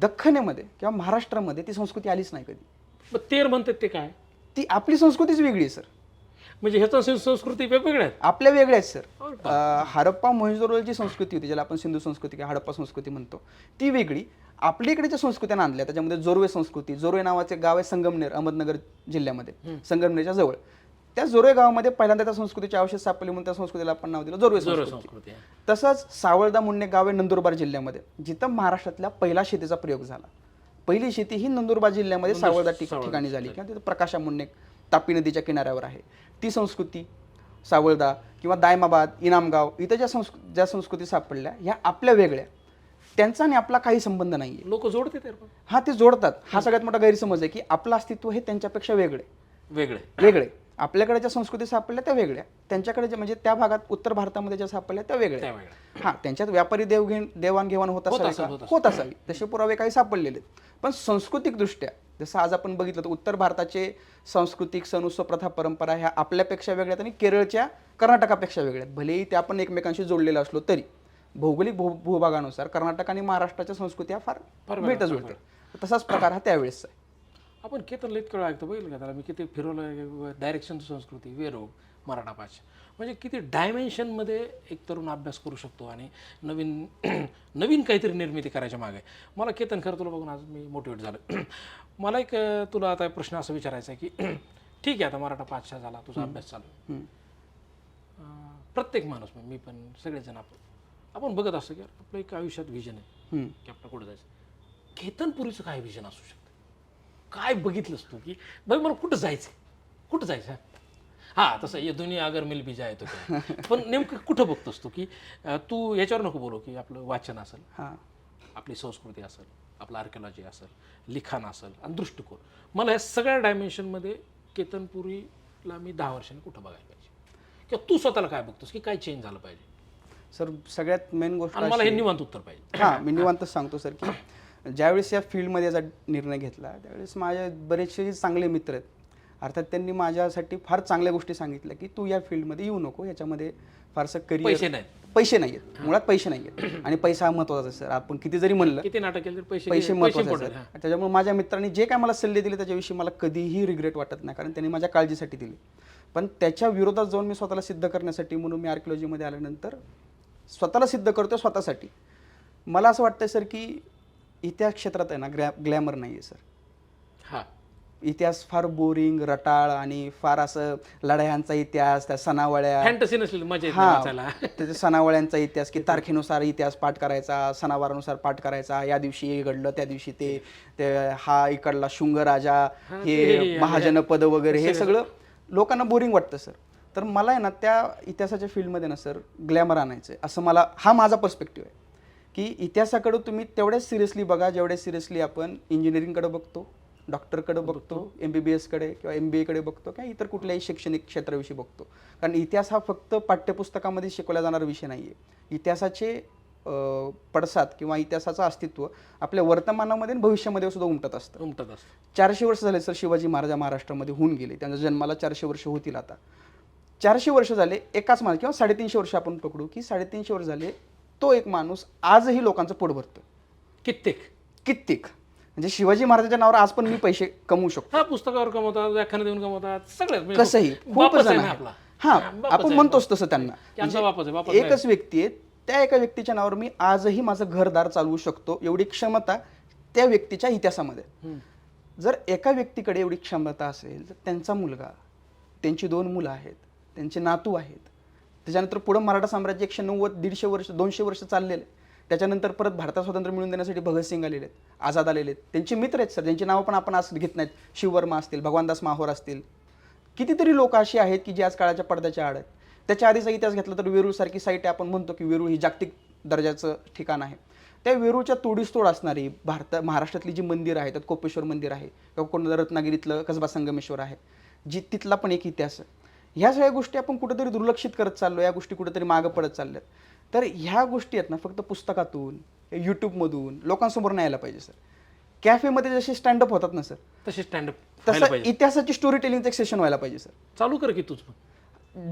दख्खनेमध्ये किंवा महाराष्ट्रामध्ये ती संस्कृती आलीच नाही कधी. तेर म्हणतात ते काय? ती आपली संस्कृतीच वेगळी आहे सर. म्हणजे ह्याचा संस्कृती वेगवेगळ्या आहेत, आपल्या वेगळ्या आहेत सर. हरप्पा मोहनजोदडोची संस्कृती होती, ज्याला आपण सिंधू संस्कृती किंवा हडप्पा संस्कृती म्हणतो, ती वेगळी. आपल्या इकडेच्या संस्कृत्या आणल्या, त्याच्यामध्ये जोरवे संस्कृती. जोरवे नावाचे गाव आहे संगमनेर, अहमदनगर जिल्ह्यामध्ये, संगमनेरच्या जवळ. त्या जोरवे गावामध्ये पहिल्यांदा त्या संस्कृतीचे अवशेष सापडले म्हणून त्या संस्कृतीला आपण नाव दिलं जोरवे संस्कृती. तसंच सावळदा मुन्ने गाव आहे नंदुरबार जिल्ह्यामध्ये, जिथं महाराष्ट्रातल्या पहिला शेतीचा प्रयोग झाला. पहिली शेती ही नंदुरबार जिल्ह्यामध्ये सावळदा ठिकाणी झाली, किंवा तिथं प्रकाशा मुन्ने तापी नदीच्या किनाऱ्यावर आहे. ती संस्कृती सावळदा किंवा दायमाबाद, इनामगाव इथं ज्या संस्कृती सापडल्या ह्या आपल्या वेगळ्या, त्यांचा आणि आपला काही संबंध नाहीये. लोक जोडते. हा, ते जोडतात. हा सगळ्यात मोठा गैरसमज आहे की आपलं अस्तित्व हे त्यांच्यापेक्षा वेगळे. आपल्याकडे ज्या संस्कृती सापडल्या त्या वेगळ्या, त्यांच्याकडे म्हणजे त्या भागात उत्तर भारतामध्ये ज्या सापडल्या त्या वेगळ्या. हा, त्यांच्यात व्यापारी देवाणघेवाण होत असावी तसे पुरावे काही सापडलेले. पण सांस्कृतिक दृष्ट्या जसं आज आपण बघितलं तर उत्तर भारताचे सांस्कृतिक सण उत्सव प्रथा परंपरा ह्या आपल्यापेक्षा वेगळ्यात आणि केरळच्या कर्नाटकापेक्षा वेगळ्यात. भलेही त्या आपण एकमेकांशी जोडलेलं असलो तरी भौगोलिक भूभागानुसार कर्नाटक आणि महाराष्ट्राच्या संस्कृती ह्या फार भेट जुळते. तसाच प्रकार हा त्यावेळेस आहे. आपण केतनला इतकं ऐकतो बघितलं का त्याला मी किती फिरवलं. डायरेक्शन संस्कृती, वेरो, मराठा भाषा, म्हणजे किती डायमेन्शनमध्ये एक तरुण अभ्यास करू शकतो आणि नवीन काहीतरी निर्मिती करायच्या मागे. मला केतन खरं तुला बघून आज मी मोटिवेट झालं. मला एक तुला आता प्रश्न असा विचारायचा आहे की ठीक आहे, आता मराठा पाचशा झाला, तुझा अभ्यास चालू, प्रत्येक माणूस मी पण सगळेजण आपण बघत असतो की आपलं एक आयुष्यात व्हिजन आहे की आपलं कुठं जायचं. केतनपुरीचं काय व्हिजन असू शकतं? काय बघितलंस तू की बाई मला कुठं जायचं? हा तसं ये दुनिया अगर मिल भी जाए तो क्या. पण नेमकं कुठं बघतोस तू की तू याच्यावर नको बोलू की आपलं वाचन असेल, हां आपली संस्कृती असेल, आपलं आर्किओलॉजी असेल, लिखाण असेल आणि दृष्टिकोन. मला या सगळ्या डायमेन्शनमध्ये केतनपुरीला मी 10 वर्षांनी कुठं बघायला पाहिजे, किंवा तू स्वतःला काय बघतोस की काय चेंज झालं पाहिजे. सर, सगळ्यात मेन गोष्ट आणि मला हे निवांत उत्तर पाहिजे. हां, मी निवांतच सांगतो सर की ज्यावेळेस या फील्डमध्ये याचा निर्णय घेतला त्यावेळेस माझे बरेचसे चांगले मित्र आहेत. अर्थात त्यांनी माझ्यासाठी फार चांगल्या गोष्टी सांगितल्या की तू या फील्डमध्ये येऊ नको, याच्यामध्ये फारसं पैसे करिअर नाहीत, पैसे नाही आहेत, मुळात पैसे नाही आहेत. आणि पैसा हा महत्त्वाचा आहे सर. आपण किती जरी म्हणलं किती नाटक केलं तरी पैसे पैसे महत्त्वाचे important आहेत. आहे. त्याच्यामुळे माझ्या मित्रांनी जे काय मला सल्ले दिले त्याच्याविषयी मला कधीही रिग्रेट वाटत नाही, कारण त्यांनी माझ्या काळजीसाठी दिले. पण त्याच्या विरोधात जाऊन मी स्वतःला सिद्ध करण्यासाठी म्हणून मी आर्किओलॉजीमध्ये आल्यानंतर स्वतःला सिद्ध करतो स्वतःसाठी. मला असं वाटतं सर की इतिहास क्षेत्रात आहे ना ग्लॅमर नाही आहे सर. हा, इतिहास फार बोरिंग, रटाळ आणि फार असं लढायांचा इतिहास, त्या सणावळ्या, फॅन्टसी नसलेली मजा येते वाचायला. हां, त्याच्या सणावळ्यांचा इतिहास की तारखेनुसार इतिहास पाठ करायचा, सणावारानुसार पाठ करायचा, या दिवशी हे घडलं त्या दिवशी ते हा इकडला शुंग राजा, हे महाजनपद वगैरे, हे सगळं लोकांना बोरिंग वाटतं सर. तर मला आहे ना त्या इतिहासाच्या फील्डमध्ये ना सर ग्लॅमर आणायचं आहे, असं मला, हा माझा पर्स्पेक्टिव्ह आहे की इतिहासाकडे तुम्ही तेवढ्याच सिरियसली बघा जेवढ्या सिरियसली आपण इंजिनिअरिंगकडे बघतो, डॉक्टरकडे बघतो, MBBSकडे किंवा MBAकडे बघतो किंवा इतर कुठल्याही शैक्षणिक क्षेत्राविषयी बघतो. कारण इतिहास हा फक्त पाठ्यपुस्तकामध्ये शिकवला जाणारा विषय नाही आहे. इतिहासाचे पडसाद किंवा इतिहासाचं अस्तित्व आपल्या वर्तमानामध्ये आणि भविष्यामध्ये सुद्धा उमटत असतं. 400 वर्ष झाले सर शिवाजी महाराज महाराष्ट्रामध्ये होऊन गेले, त्यांच्या जन्माला 400 वर्ष होतील आता. 400 वर्ष झाले एकाच माणूस, किंवा 350 वर्ष आपण पकडू की 350 वर्ष झाले, तो एक माणूस आजही लोकांचं पोट भरतो. कित्येक म्हणजे शिवाजी महाराजांच्या नावावर आज पण मी पैसे कमवू शकतो. हा, पुस्तकावर कमवतात, व्याख्यान देऊन कमवतात, सगळ्यात कसंही खूप जण आहे. हां, आपण म्हणतोच तसं त्यांना. एकच व्यक्ती आहे, त्या एका व्यक्तीच्या नावावर मी आजही माझं घरदार चालवू शकतो, एवढी क्षमता त्या व्यक्तीच्या इतिहासामध्ये. जर एका व्यक्तीकडे एवढी क्षमता असेल तर त्यांचा मुलगा, त्यांची 2 मुलं आहेत, त्यांचे नातू आहेत, त्याच्यानंतर पुढं मराठा साम्राज्य 190, 150 वर्ष, 200 वर्ष चाललेलं आहे. त्याच्यानंतर परत भारतात स्वातंत्र्य मिळवून देण्यासाठी भगतसिंग आलेले आहेत, आझाद आलेले आहेत, त्यांचे मित्र आहेत सर, ज्यांची नावं पण आपण आज घेत नाहीत. शिववर्मा असतील, भगवानदास माहोर असतील, कितीतरी लोक अशी आहेत की जे आज काळाच्या पडद्याच्या आड आहेत. त्याच्या आधीचा इतिहास घेतला तर वेरूळसारखी साईट आहे, आपण म्हणतो की वेरूळ ही जागतिक दर्जाचं ठिकाण आहे. त्या वेरूळच्या तोडीसतोड असणारी महाराष्ट्रातली जी मंदिरं आहेत, त्यात कोपेश्वर मंदिर आहे किंवा कोण रत्नागिरीतलं कसबा संगमेश्वर आहे, जी तिथला पण एक इतिहास आहे. ह्या सगळ्या गोष्टी आपण कुठेतरी दुर्लक्षित करत चाललो, या गोष्टी कुठेतरी मागं पडत चालल्यात. तर ह्या गोष्टी आहेत ना फक्त पुस्तकातून, यूट्यूबमधून लोकांसमोर नाही यायला पाहिजे सर. कॅफेमध्ये जसे स्टँडअप होतात ना सर, तसं इतिहासाची स्टोरी टेलिंगचं एक सेशन व्हायला पाहिजे सर. चालू कर की तूच,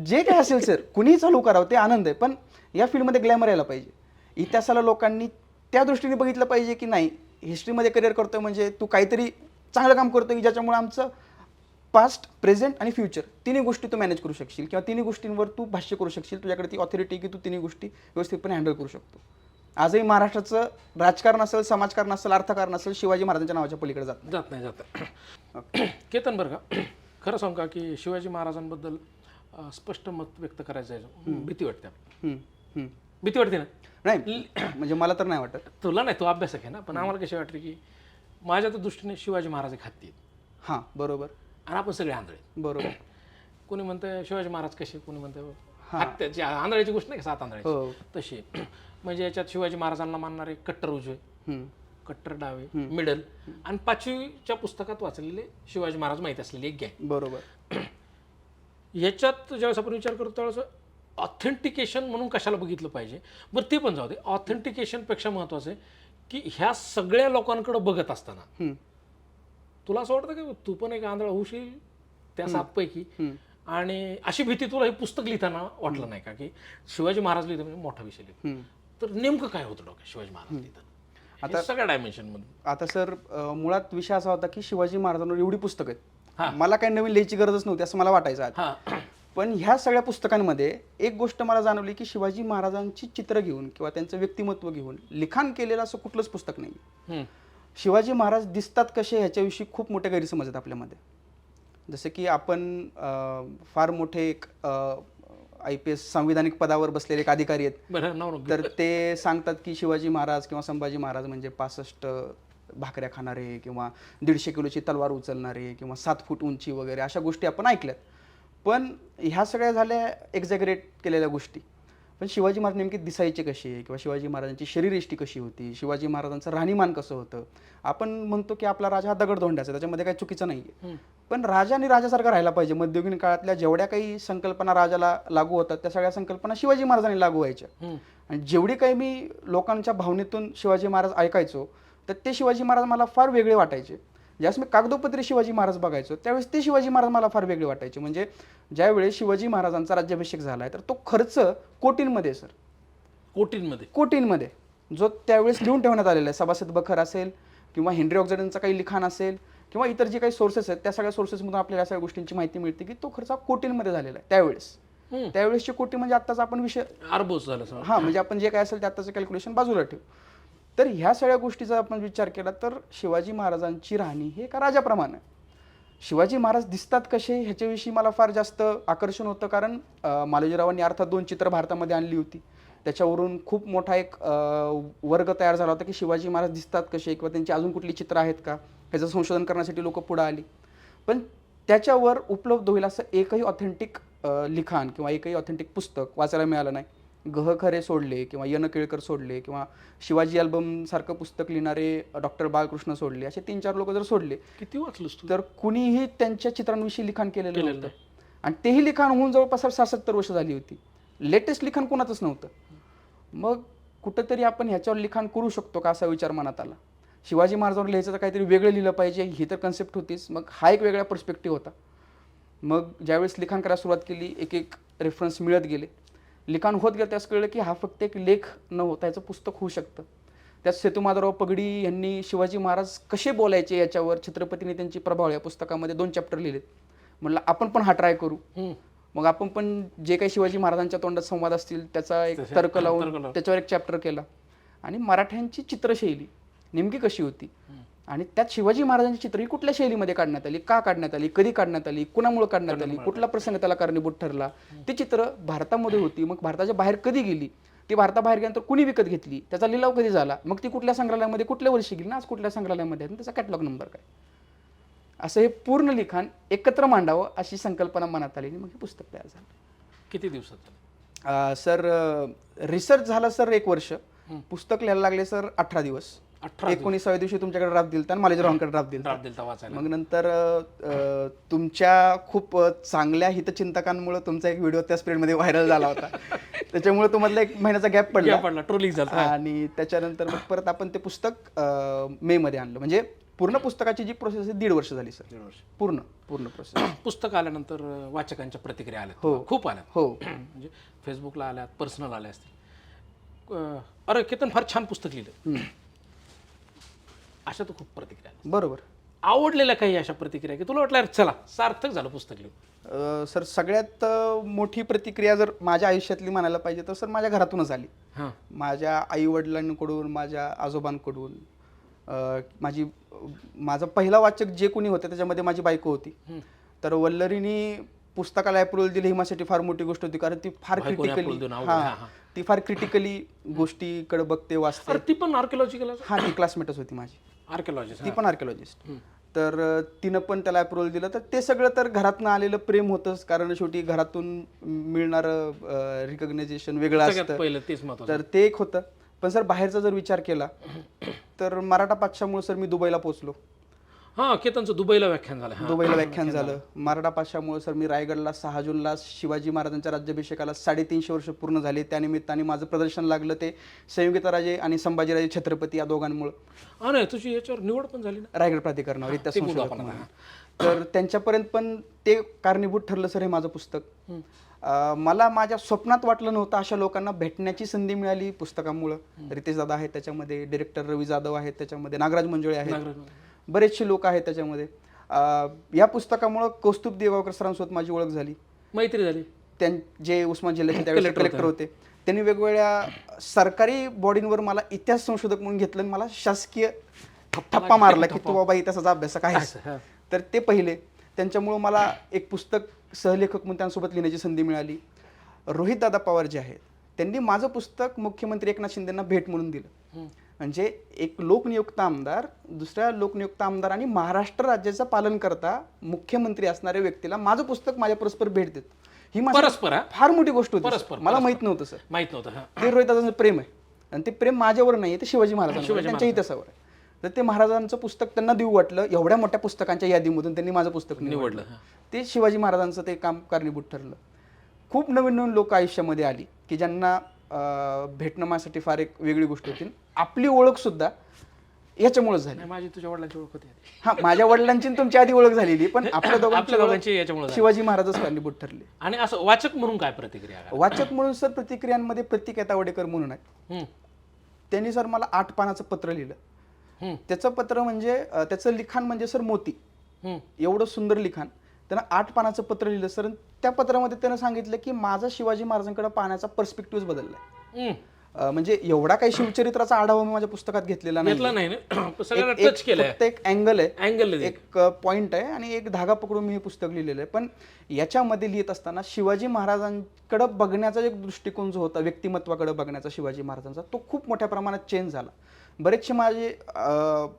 जे काय असेल सर, कुणीही चालू करावं, ते आनंद आहे. पण या फील्डमध्ये ग्लॅमर यायला पाहिजे. इतिहासाला लोकांनी त्या दृष्टीने बघितलं पाहिजे की नाही, हिस्ट्रीमध्ये करिअर करतोय म्हणजे तू काहीतरी चांगलं काम करतोय की ज्याच्यामुळे आमचं पास्ट, प्रेझेंट आणि फ्युचर तिन्ही गोष्टी तू मॅनेज करू शकशील किंवा तिन्ही गोष्टींवर तू भाष्य करू शकशील. तुझ्याकडे ती ऑथॉरिटी की तू तिन्ही गोष्टी व्यवस्थितपणे हँडल करू शकतो. आजही महाराष्ट्राचं राजकारण असेल, समाजकारण असेल, अर्थकारण असेल, शिवाजी महाराजांच्या नावाच्या पलीकडे जात नाही. केतन, बरं का, खरं सांगू का की शिवाजी महाराजांबद्दल स्पष्ट मत व्यक्त करायचं आहे, भीती वाटते. भीती वाटते ना? नाही म्हणजे मला तर नाही वाटत. तुला नाही, तू अभ्यासक आहे ना, पण आम्हाला कशी वाटते की माझ्या तर दृष्टीने शिवाजी महाराज एक हत्ती आहेत. हां, बरोबर. आणि आपण सगळे आंधळे. बरोबर. कोणी म्हणतं शिवाजी महाराज कसे, कोणी म्हणतं हत्याची, आंधळ्याची गोष्ट नाही का, 7 आंधळ्याची, तशी. म्हणजे याच्यात शिवाजी महाराजांना मानणारे कट्टर उजवे, कट्टर डावे, मिडल आणि 5वीच्या पुस्तकात वाचलेले शिवाजी महाराज माहिती असलेली एक गँग. बरोबर. याच्यात ज्यावेळेस आपण विचार करतो त्यावेळेस ऑथेंटिकेशन म्हणून कशाला बघितलं पाहिजे. बरं, ते पण जाऊ दे. ऑथेंटिकेशनपेक्षा महत्त्वाचं आहे की ह्या सगळ्या लोकांकडे बघत असताना तुला असं वाटतं की तू पण एक आंधळा होशील त्या 7 पैकी, आणि अशी भीती तुला हे पुस्तक लिहिताना वाटलं नाही का की शिवाजी महाराज लिहितो म्हणजे मोठा विषय लिहितो, तर नेमकं काय होतं डोक्यात शिवाजी महाराज लिहिताना आता सगळ्या डायमेन्शनमध्ये? आता सर, मुळात विषय असा होता की शिवाजी महाराजांवर एवढी पुस्तकं आहेत, मला काही नवीन लिहायची गरजच नव्हती असं मला वाटायचं. पण ह्या सगळ्या पुस्तकांमध्ये एक गोष्ट मला जाणवली की शिवाजी महाराजांची चित्र घेऊन किंवा त्यांचं व्यक्तिमत्व घेऊन लिखाण केलेलं असं कुठलंच पुस्तक नाही. शिवाजी महाराज दिसतात कसे ह्याच्याविषयी खूप मोठे गैरसमज आहेत आपल्यामध्ये. जसे की आपण फार मोठे एक IPS संविधानिक पदावर बसलेले एक अधिकारी आहेत, तर ते सांगतात की शिवाजी महाराज किंवा संभाजी महाराज म्हणजे 65 भाकऱ्या खाणारे किंवा 150 किलोची तलवार उचलणारे किंवा 7 फूट उंची वगैरे अशा गोष्टी आपण ऐकल्यात. पण ह्या सगळ्या झाल्या एक्झॅगरेट केलेल्या गोष्टी. पण शिवाजी महाराज नेमके दिसायचे कसे किंवा शिवाजी महाराजांची शरीरयष्टी कशी होती, शिवाजी महाराजांचं राहणीमान कसं होतं. आपण म्हणतो की आपला राजा हा दगडधोंड्याचा, त्याच्यामध्ये काही चुकीचं नाही आहे. पण राजाने राजासारखा राहायला पाहिजे. मध्ययुगीन काळातल्या जेवढ्या काही संकल्पना राजाला लागू होतात त्या सगळ्या संकल्पना शिवाजी महाराजांनी लागू व्हायच्या. आणि जेवढी काही मी लोकांच्या भावनेतून शिवाजी महाराज ऐकायचो तर ते शिवाजी महाराज मला फार वेगळे वाटायचे. ज्यावेळेस मी कागदोपत्री शिवाजी महाराज बघायचो त्यावेळेस ते शिवाजी महाराज मला फार वेगळे वाटायचे. म्हणजे ज्यावेळेस शिवाजी महाराजांचा राज्याभिषेक झाला आहे तर तो खर्च कोटींमध्ये सर, कोटींमध्ये जो त्यावेळेस लिहून ठेवण्यात आलेला आहे. सभासद बखर असेल किंवा हेनरी ऑक्झिडनचं काही लिखाण असेल किंवा इतर जे काही सोर्सेस आहेत त्या सगळ्या सोर्सेसमधून आपल्याला या सगळ्या गोष्टींची माहिती मिळते की तो खर्च कोटींमध्ये झालेला आहे त्यावेळेस. त्यावेळेसचे कोटी म्हणजे आत्ताचा आपण विषय अरबोस झालं. हां, म्हणजे आपण जे काय असेल ते आत्ताचं कॅल्क्युलेशन बाजूला ठेवू. तर ह्या सगळ्या गोष्टीचा आपण विचार केला तर शिवाजी महाराजांची राहणी हे एका राजाप्रमाणे. शिवाजी महाराज दिसतात कसे ह्याच्याविषयी मला फार जास्त आकर्षण होतं. कारण मालोजीरावांनी अर्थात 2 चित्र भारतामध्ये आणली होती. त्याच्यावरून खूप मोठा एक वर्ग तयार झाला होता की शिवाजी महाराज दिसतात कसे किंवा त्यांची अजून कुठली चित्र आहेत का ह्याचं संशोधन करण्यासाठी लोक पुढे आली. पण त्याच्यावर उपलब्ध होईल असं एकही ऑथेंटिक लिखाण किंवा एकही ऑथेंटिक पुस्तक वाचायला मिळालं नाही. गह खरे सोडले किंवा य न केळकर सोडले किंवा शिवाजी अल्बम सारखं पुस्तक लिहिणारे डॉक्टर बाळकृष्ण सोडले, असे 3-4 लोक जर सोडले किती वाचलंस तू? तर कुणीही त्यांच्या चित्रांविषयी लिखाण केलेलं नव्हतं. आणि तेही लिखाण होऊन जवळपास 60-70 वर्ष झाली होती. लेटेस्ट लिखाण कोणाचंच नव्हतं. मग कुठंतरी आपण ह्याच्यावर लिखाण करू शकतो का असा विचार मनात आला. शिवाजी महाराजांवर लिहायचं तर काहीतरी वेगळं लिहिलं पाहिजे ही तर कन्सेप्ट होतीच. मग हा एक वेगळा पर्स्पेक्टिव्ह होता. मग ज्यावेळेस लिखाण करायला सुरुवात केली एक एक रेफरन्स मिळत गेले. लिखाण होत गेलं त्यास कळलं की हा फक्त एक लेख न होता याचं पुस्तक होऊ शकतं. त्यात सेतुमाधवराव पगडी यांनी शिवाजी महाराज कसे बोलायचे याच्यावर छत्रपतींनी त्यांची प्रभाव या पुस्तकामध्ये 2 चॅप्टर लिहिलेत. म्हणलं आपण पण हा ट्राय करू. मग आपण पण जे काही शिवाजी महाराजांच्या तोंडात संवाद असतील त्याचा एक तर्क लावून त्याच्यावर एक चॅप्टर केला. आणि मराठ्यांची चित्रशैली नेमकी कशी होती आणि त्यात शिवाजी महाराजांची चित्र ही कुठल्या शैलीमध्ये काढण्यात आली, का काढण्यात आली, कधी काढण्यात आली, कुणामुळे काढण्यात आली, कुठला प्रसंग त्याला कारणीभूत ठरला, ती चित्र भारतामध्ये होती. मग भारताच्या बाहेर कधी गेली, ती भारताबाहेर गेल्यानंतर कुणी विकत घेतली, त्याचा लिलाव कधी झाला, मग ती कुठल्या संग्रहालयामध्ये कुठल्या वर्षी गेली ना आज कुठल्या संग्रहालयामध्ये त्याचा कॅटलॉग नंबर काय, असं हे पूर्ण लिखाण एकत्र मांडावं अशी संकल्पना मनात आली. मग हे पुस्तक तयार झालं. किती दिवसात? सर रिसर्च झाला सर 1 वर्ष. पुस्तक लिहायला लागले सर 18 दिवस. 19व्या दिवशी तुमच्याकडे ड्राफ्ट दिलता आणि मालोजीरावांकडे ड्राफ्ट दिलता वाचायला. मग नंतर तुमच्या खूप चांगल्या हितचिंतकांमुळे तुमचा एक व्हिडिओ त्या स्प्रेडमध्ये व्हायरल झाला होता. त्याच्यामुळे तुम्हाला 1 महिन्याचा गॅप पडला ट्रोलिंग झाला. आणि त्याच्यानंतर मग परत आपण ते पुस्तक मे मध्ये आणलं. म्हणजे पूर्ण पुस्तकाची जी प्रोसेस आहे 1.5 वर्ष झाली सर. 1.5 वर्ष पूर्ण प्रोसेस. पुस्तक आल्यानंतर वाचकांच्या प्रतिक्रिया आल्या. हो, खूप आल्या. हो, म्हणजे फेसबुकला आल्यात, पर्सनल आल्या असतील. अरे केतन फार छान पुस्तक लिहिलं, अशा तर खूप प्रतिक्रिया. बरोबर. आवडलेल्या काही अशा प्रतिक्रिया की तुला वाटलं चला सार्थक झालं पुस्तक लिहून? सर सगळ्यात मोठी प्रतिक्रिया जर माझ्या आयुष्यातली म्हणायला पाहिजे तर सर माझ्या घरातूनच आली. माझ्या आई वडिलांकडून, माझ्या आजोबांकडून. माझा पहिला वाचक जे कोणी होते त्याच्यामध्ये माझी बायको होती. तर वल्लरीनी पुस्तकाला अप्रुव्हल दिली ही माझ्यासाठी फार मोठी गोष्ट होती. कारण ती फार क्रिटिकली गोष्टीकडे बघते, वाचते. ती पण आर्किओलॉजिकल? हां, ती क्लासमेटच होती माझी. आर्किओलॉजिस्ट? ती पण आर्किओलॉजिस्ट. तर तिनं पण त्याला अप्रुव्हल दिलं. तर ते सगळं तर घरातनं आलेलं प्रेम होतंच. कारण शेवटी घरातून मिळणारं रिकग्नायझेशन वेगळं असतं. पहिलं तेच महत्त्वाचं. तर ते एक होतं. पण सर बाहेरचा जर विचार केला तर मराठा पाचशामुळे सर मी दुबईला पोहोचलो. हां, केतनचं दुबईला व्याख्यान झालं. दुबईला व्याख्यान झालं. मराठा पाचशामुळे सर मी रायगडला 6 जूनला शिवाजी महाराजांच्या राज्याभिषेकाला 350 वर्ष पूर्ण झाले. त्यानिमित्ताने माझं प्रदर्शन लागलं ते संयुक्तराजे आणि संभाजीराजे छत्रपती या दोघांमुळे. नाही, तुझी याच्यावर निवड पण झाली ना रायगड प्राधिकरणावर इतिहास संशोधक म्हणून. तर त्यांच्यापर्यंत पण ते कारणीभूत ठरलं सर हे माझं पुस्तक. मला माझ्या स्वप्नात वाटलं नव्हतं अशा लोकांना भेटण्याची संधी मिळाली पुस्तकामुळं. रितेश दादा आहेत त्याच्यामध्ये, डिरेक्टर रवी जाधव आहेत त्याच्यामध्ये, नागराज मंजुळे आहेत, बरेचसे लोक आहेत त्याच्यामध्ये. या पुस्तकामुळं कौस्तुभ देवगावकर सरांसोबत माझी ओळख झाली, मैत्री झाली. जे उस्मान जिल्ह्याचे त्यावेळेस कलेक्टर होते त्यांनी वेगवेगळ्या सरकारी बॉडींवर मला इतिहास संशोधक म्हणून घेतलं आणि मला शासकीय ठप्पा मारला की तू बाबा इतिहासाचा अभ्यास काय. तर ते पहिले त्यांच्यामुळं मला एक पुस्तक सहलेखक म्हणून त्यांसोबत लिहिण्याची संधी मिळाली. रोहित दादा पवार जे आहेत त्यांनी माझं पुस्तक मुख्यमंत्री एकनाथ शिंदेंना भेट म्हणून दिलं. म्हणजे एक लोकनियुक्त आमदार दुसऱ्या लोकनियुक्त आमदार आणि महाराष्ट्र राज्याचं पालन करता मुख्यमंत्री असणाऱ्या व्यक्तीला माझं पुस्तक माझ्या परस्पर भेट देतो. ही माझी परस्पर, हा? फार मोठी गोष्ट होती परस्पर, सर. मला माहित नव्हतं सर. माहित नव्हतं. हा. ते रोहिदासांचं प्रेम आहे आणि ते प्रेम माझ्यावर नाही, ते शिवाजी महाराजांवर, त्यांच्या इतिहासावर आहे. तर ते महाराजांचं पुस्तक त्यांना देऊ वाटलं, एवढ्या मोठ्या पुस्तकांच्या यादीमधून त्यांनी माझं पुस्तक निवडलं. ते शिवाजी महाराजांचं ते काम कारणीभूत ठरलं. खूप नवीन नवीन लोक आयुष्यामध्ये आली की ज्यांना भेटणं माझ्यासाठी फार एक वेगळी गोष्ट होती. आपली ओळख सुद्धा याच्यामुळेच झाली. माझी तुझ्या वडिलांची ओळख होती. हा, माझ्या वडिलांची तुमची आधी ओळख झालेली, पण आपल्या दोघांची याच्यामुळे शिवाजी महाराजच कारणीभूत ठरले. आणि असं वाचक म्हणून काय प्रतिक्रिया? वाचक म्हणून सर प्रतिक्रियांमध्ये प्रतीक येतावडेकर म्हणून आहेत. त्यांनी सर मला 8 पानाचं पत्र लिहिलं. त्याचं पत्र म्हणजे त्याचं लिखाण म्हणजे सर मोती एवढं सुंदर लिखाण. त्यानं 8 पानाचं पत्र लिहिलं सर. त्या पत्रामध्ये त्यानं सांगितलं की माझा शिवाजी महाराजांकडे पाहण्याचा पर्स्पेक्टिव्ह बदललाय. म्हणजे एवढा काही शिवचरित्राचा आढावा मी माझ्या पुस्तकात घेतलेला नाही. फक्त एक अँगल आहे, एक पॉइंट आहे आणि एक धागा पकडून मी हे पुस्तक लिहिलेलं आहे. पण याच्यामध्ये लिहित असताना शिवाजी महाराजांकडे बघण्याचा एक दृष्टिकोन जो होता, व्यक्तिमत्वाकडे बघण्याचा शिवाजी महाराजांचा, तो खूप मोठ्या प्रमाणात चेंज झाला. बरेचसे माझे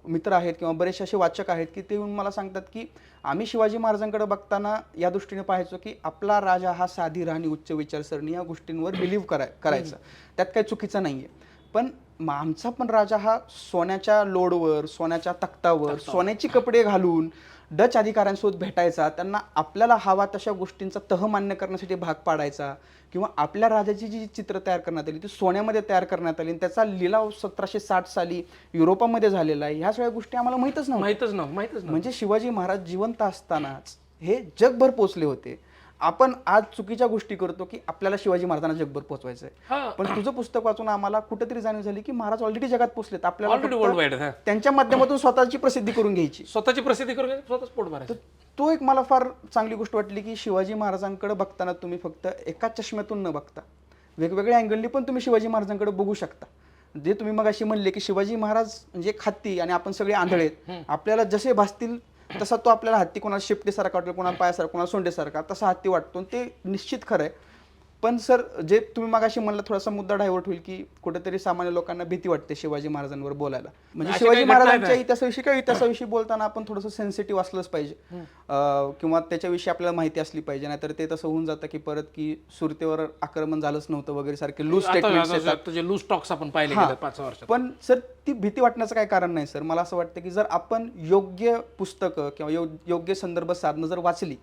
मित्र आहेत किंवा बरेचसे असे वाचक आहेत की ते येऊन मला सांगतात की आम्ही शिवाजी महाराजांकडे बघताना या दृष्टीने पाहायचो की आपला राजा हा साधी राहणी, उच्च विचारसरणी या गोष्टींवर बिलीव्ह करायचा, त्यात काही चुकीचं नाही आहे. पण आमचा पण राजा हा सोन्याच्या लोडवर, सोन्याच्या तख्तावर, सोन्याची कपडे घालून डच अधिकाऱ्यांसोबत भेटायचा, त्यांना आपल्याला हवा तशा गोष्टींचा तह मान्य करण्यासाठी भाग पाडायचा, किंवा आपल्या राजाची जी चित्र तयार करण्यात आली ती सोन्यामध्ये तयार करण्यात आली आणि त्याचा लिलाव 1760 साली युरोपामध्ये झालेला आहे. ह्या सगळ्या गोष्टी आम्हाला माहीतच नव्हत्या. म्हणजे शिवाजी महाराज जिवंत असतानाच हे जगभर पोहोचले होते. आपण आज चुकीच्या गोष्टी करतो की आपल्याला शिवाजी महाराजांना जगभर पोहोचवायचं आहे. पण तुझं पुस्तक वाचून आम्हाला कुठेतरी जाणीव झाली की महाराज ऑलरेडी जगात पोहोचलेत, आपल्याला त्यांच्या माध्यमातून स्वतःची प्रसिद्धी करून घ्यायची, स्वतःच पोट भरायचं. तो एक मला फार चांगली गोष्ट वाटली की शिवाजी महाराजांकडे बघताना तुम्ही फक्त एकाच चष्म्यातून न बघता वेगवेगळ्या अँगलनी पण तुम्ही शिवाजी महाराजांकडे बघू शकता. जे तुम्ही मग अशी म्हणले की शिवाजी महाराज म्हणजे एक हत्ती आणि आपण सगळे आंधळेत, आपल्याला जसे भासतील तसा तो आपल्याला हत्ती, कोणाला शेपटीसारखा वाटतो, कोणाला पायासारखा, कोणाला सोंडेसारखा, तसा हत्ती वाटतो. ते निश्चित खरं आहे. पण सर जे तुम्ही मगाशी म्हणला थोडासा मुद्दा डायव्हर्ट होईल की कुठेतरी सामान्य लोकांना भीती वाटते शिवाजी महाराजांवर बोलायला. म्हणजे शिवाजी महाराजांच्या इतिहासाविषयी बोलताना आपण थोडंसं सेन्सिटिव्ह असलंच पाहिजे किंवा त्याच्याविषयी आपल्याला माहिती असली पाहिजे. नाहीतर ते तसं होऊन जातं की परत की सुरतेवर आक्रमण झालंच नव्हतं वगैरे सारखे लूज स्टेटमेंट्स आपण पाहिले 5 वर्षात. पण सर ती भीती वाटण्याचं काही कारण नाही सर. मला असं वाटतं की जर आपण योग्य पुस्तकं किंवा योग्य संदर्भ साधनं जर वाचली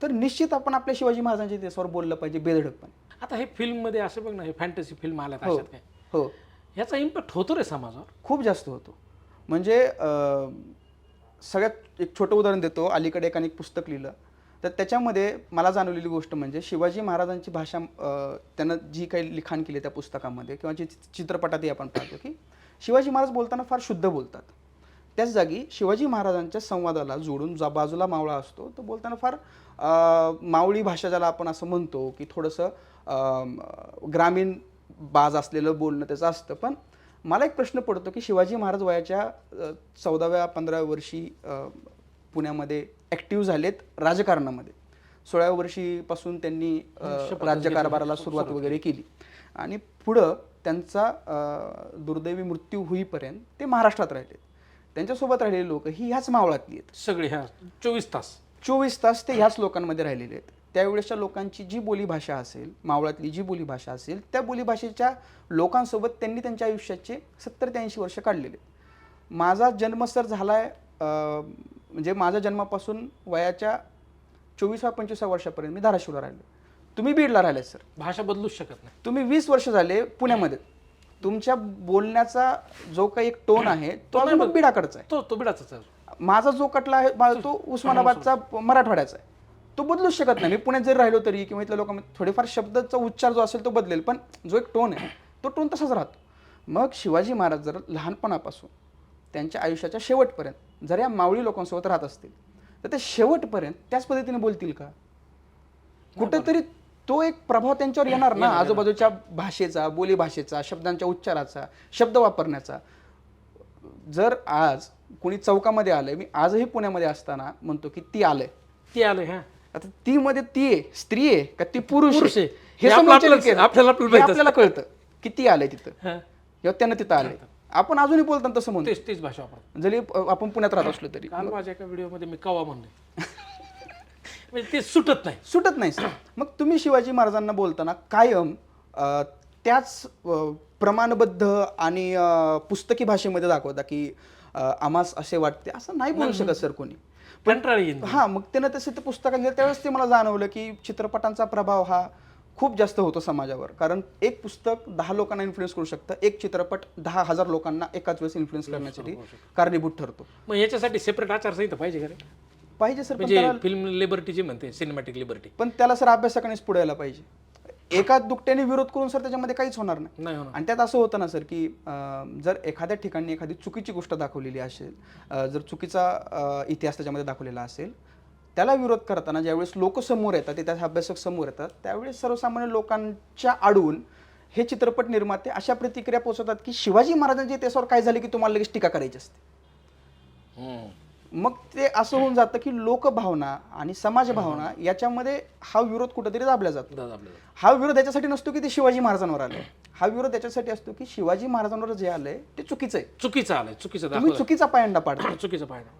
तर निश्चित आपण आपल्या शिवाजी महाराजांच्या इतिहासावर बोललं पाहिजे बेधडकपणे. आता हे फिल्म मध्ये असं बघ ना, हे फॅन्टसी फिल्म आल्या हो हो, ह्याचा इम्पॅक्ट होतो रे समाजावर, खूप जास्त होतो. म्हणजे सगळ्यात एक छोटं उदाहरण देतो. अलीकडे एकाने एक पुस्तक लिहिलं तर त्याच्यामध्ये मला जाणवलेली गोष्ट म्हणजे शिवाजी महाराजांची भाषा, त्यानं जी काही लिखाण केले त्या पुस्तकामध्ये किंवा जे चित्रपटातही आपण पाहतो की शिवाजी महाराज बोलताना फार शुद्ध बोलतात. त्याच जागी शिवाजी महाराजांच्या संवादाला जोडून बाजूला मावळा असतो, तो बोलताना फार मावळी भाषा ज्याला आपण असं म्हणतो की थोडंसं ग्रामीण बाज असलेलं बोलणं त्याचं असतं. पण मला एक प्रश्न पडतो की शिवाजी महाराज वयाच्या 14व्या-15व्या वर्षी पुण्यामध्ये ॲक्टिव्ह झालेत राजकारणामध्ये. 16व्या वर्षीपासून त्यांनी राज्यकारभाराला सुरुवात वगैरे केली आणि पुढं त्यांचा दुर्दैवी मृत्यू होईपर्यंत ते महाराष्ट्रात राहिले. त्यांच्यासोबत राहिलेले लोक ही ह्याच मावळातली आहेत सगळे. 24 तास ते ह्याच लोकांमध्ये राहिलेले आहेत. त्यावेळेसच्या लोकांची जी बोलीभाषा असेल, मावळातली जी बोलीभाषा असेल, त्या बोलीभाषेच्या लोकांसोबत त्यांनी त्यांच्या आयुष्याचे 70 ते 80 वर्ष काढलेले. माझा जन्म सर झाला आहे म्हणजे माझ्या जन्मापासून वयाच्या 24-25 वर्षापर्यंत मी धाराशिवला राहिलो. तुम्ही बीडला राहिले सर, भाषा बदलूच शकत नाही. तुम्ही 20 वर्ष झाले पुण्यामध्ये, तुमच्या बोलण्याचा जो काही एक टोन आहे तो अजून बीडाकडचा आहे, तो बीडाचाच आहे. माझा जो कटला आहे तो उस्मानाबादचा मराठवाड्याचा आहे, तो बदलूच शकत नाही. मी पुण्यात जरी राहिलो तरी किंवा इथल्या लोकांमध्ये थोडेफार शब्दाचा उच्चार जो असेल तो बदलेल, पण जो एक टोन आहे तो टोन तसाच राहतो. मग शिवाजी महाराज जर लहानपणापासून त्यांच्या आयुष्याच्या शेवटपर्यंत जर या मावळी लोकांसोबत राहत असतील तर ते शेवटपर्यंत त्याच पद्धतीने बोलतील का? कुठेतरी तो एक प्रभाव त्यांच्यावर येणार ना, आजूबाजूच्या भाषेचा, बोलीभाषेचा, शब्दांच्या उच्चाराचा, शब्द वापरण्याचा. जर आज कोणी चौकामध्ये आलंय, मी आजही पुण्यामध्ये असताना म्हणतो की ती आलंय. हा, आता ती मध्ये ती आहे, स्त्री आहे का ती पुरुष आहे, हे आपल्याला आपल्याला कळतं की ती आलंय तिथं किंवा त्यानं तिथं आलंय. आपण अजूनही बोलताना तसं म्हणतो, तेच भाषा वापरतो. जरी आपण पुण्यात राहत असलो तरी. काल माझ्या एका व्हिडिओमध्ये मी कवा म्हणले म्हणजे ते सुटत नाही सर. मग तुम्ही शिवाजी महाराजांना बोलताना कायम त्याच प्रमाणबद्ध आणि पुस्तकी भाषेमध्ये दाखवता की आम्हास असे वाटते, असं नाही बोलू शकत सर कोणी. हा, मग त्यानं तसे ते पुस्तकात लिहिलं त्यावेळेस ते मला जाणवलं की चित्रपटांचा प्रभाव हा खूप जास्त होतो समाजावर. कारण एक पुस्तक 10 लोकांना इन्फ्लुएन्स करू शकतं, एक चित्रपट 10,000 लोकांना एकाच वेळेस इन्फ्लुएन्स करण्यासाठी कारणीभूत ठरतो. मग याच्यासाठी सेपरेट आचारसंहिता पाहिजे का रे? पाहिजे सर, म्हणजे फिल्म लिबर्टी जी म्हणते, सिनेमॅटिक लिबर्टी, पण त्याला सर अभ्यासकानेच पुढे यायला पाहिजे. एका दुकट्याने विरोध करून सर त्याच्यामध्ये काहीच होणार नाही. आणि त्यात असं होतं ना सर की जर एखाद्या ठिकाणी एखादी चुकीची गोष्ट दाखवलेली असेल, जर चुकीचा इतिहास त्याच्यामध्ये दाखवलेला असेल, त्याला विरोध करताना ज्यावेळेस लोक समोर येतात, त्याचे अभ्यासक समोर येतात, त्यावेळेस सर्वसामान्य लोकांच्या आडून हे चित्रपट निर्माते अशा प्रतिक्रिया पोहोचवतात की शिवाजी महाराजांच्या इतिहासावर काय झाले की तुम्हाला लगेच टीका करायची असते. मग ते असं होऊन जातं की लोकभावना आणि समाजभावना याच्यामध्ये हा विरोध कुठेतरी दाबला जातो. हा विरोध याच्यासाठी नसतो की ते शिवाजी महाराजांवर आले, हा विरोध याच्यासाठी असतो की शिवाजी महाराजांवर जे आलंय ते चुकीचं आहे, तुम्ही चुकीचा पायंडा पाडता.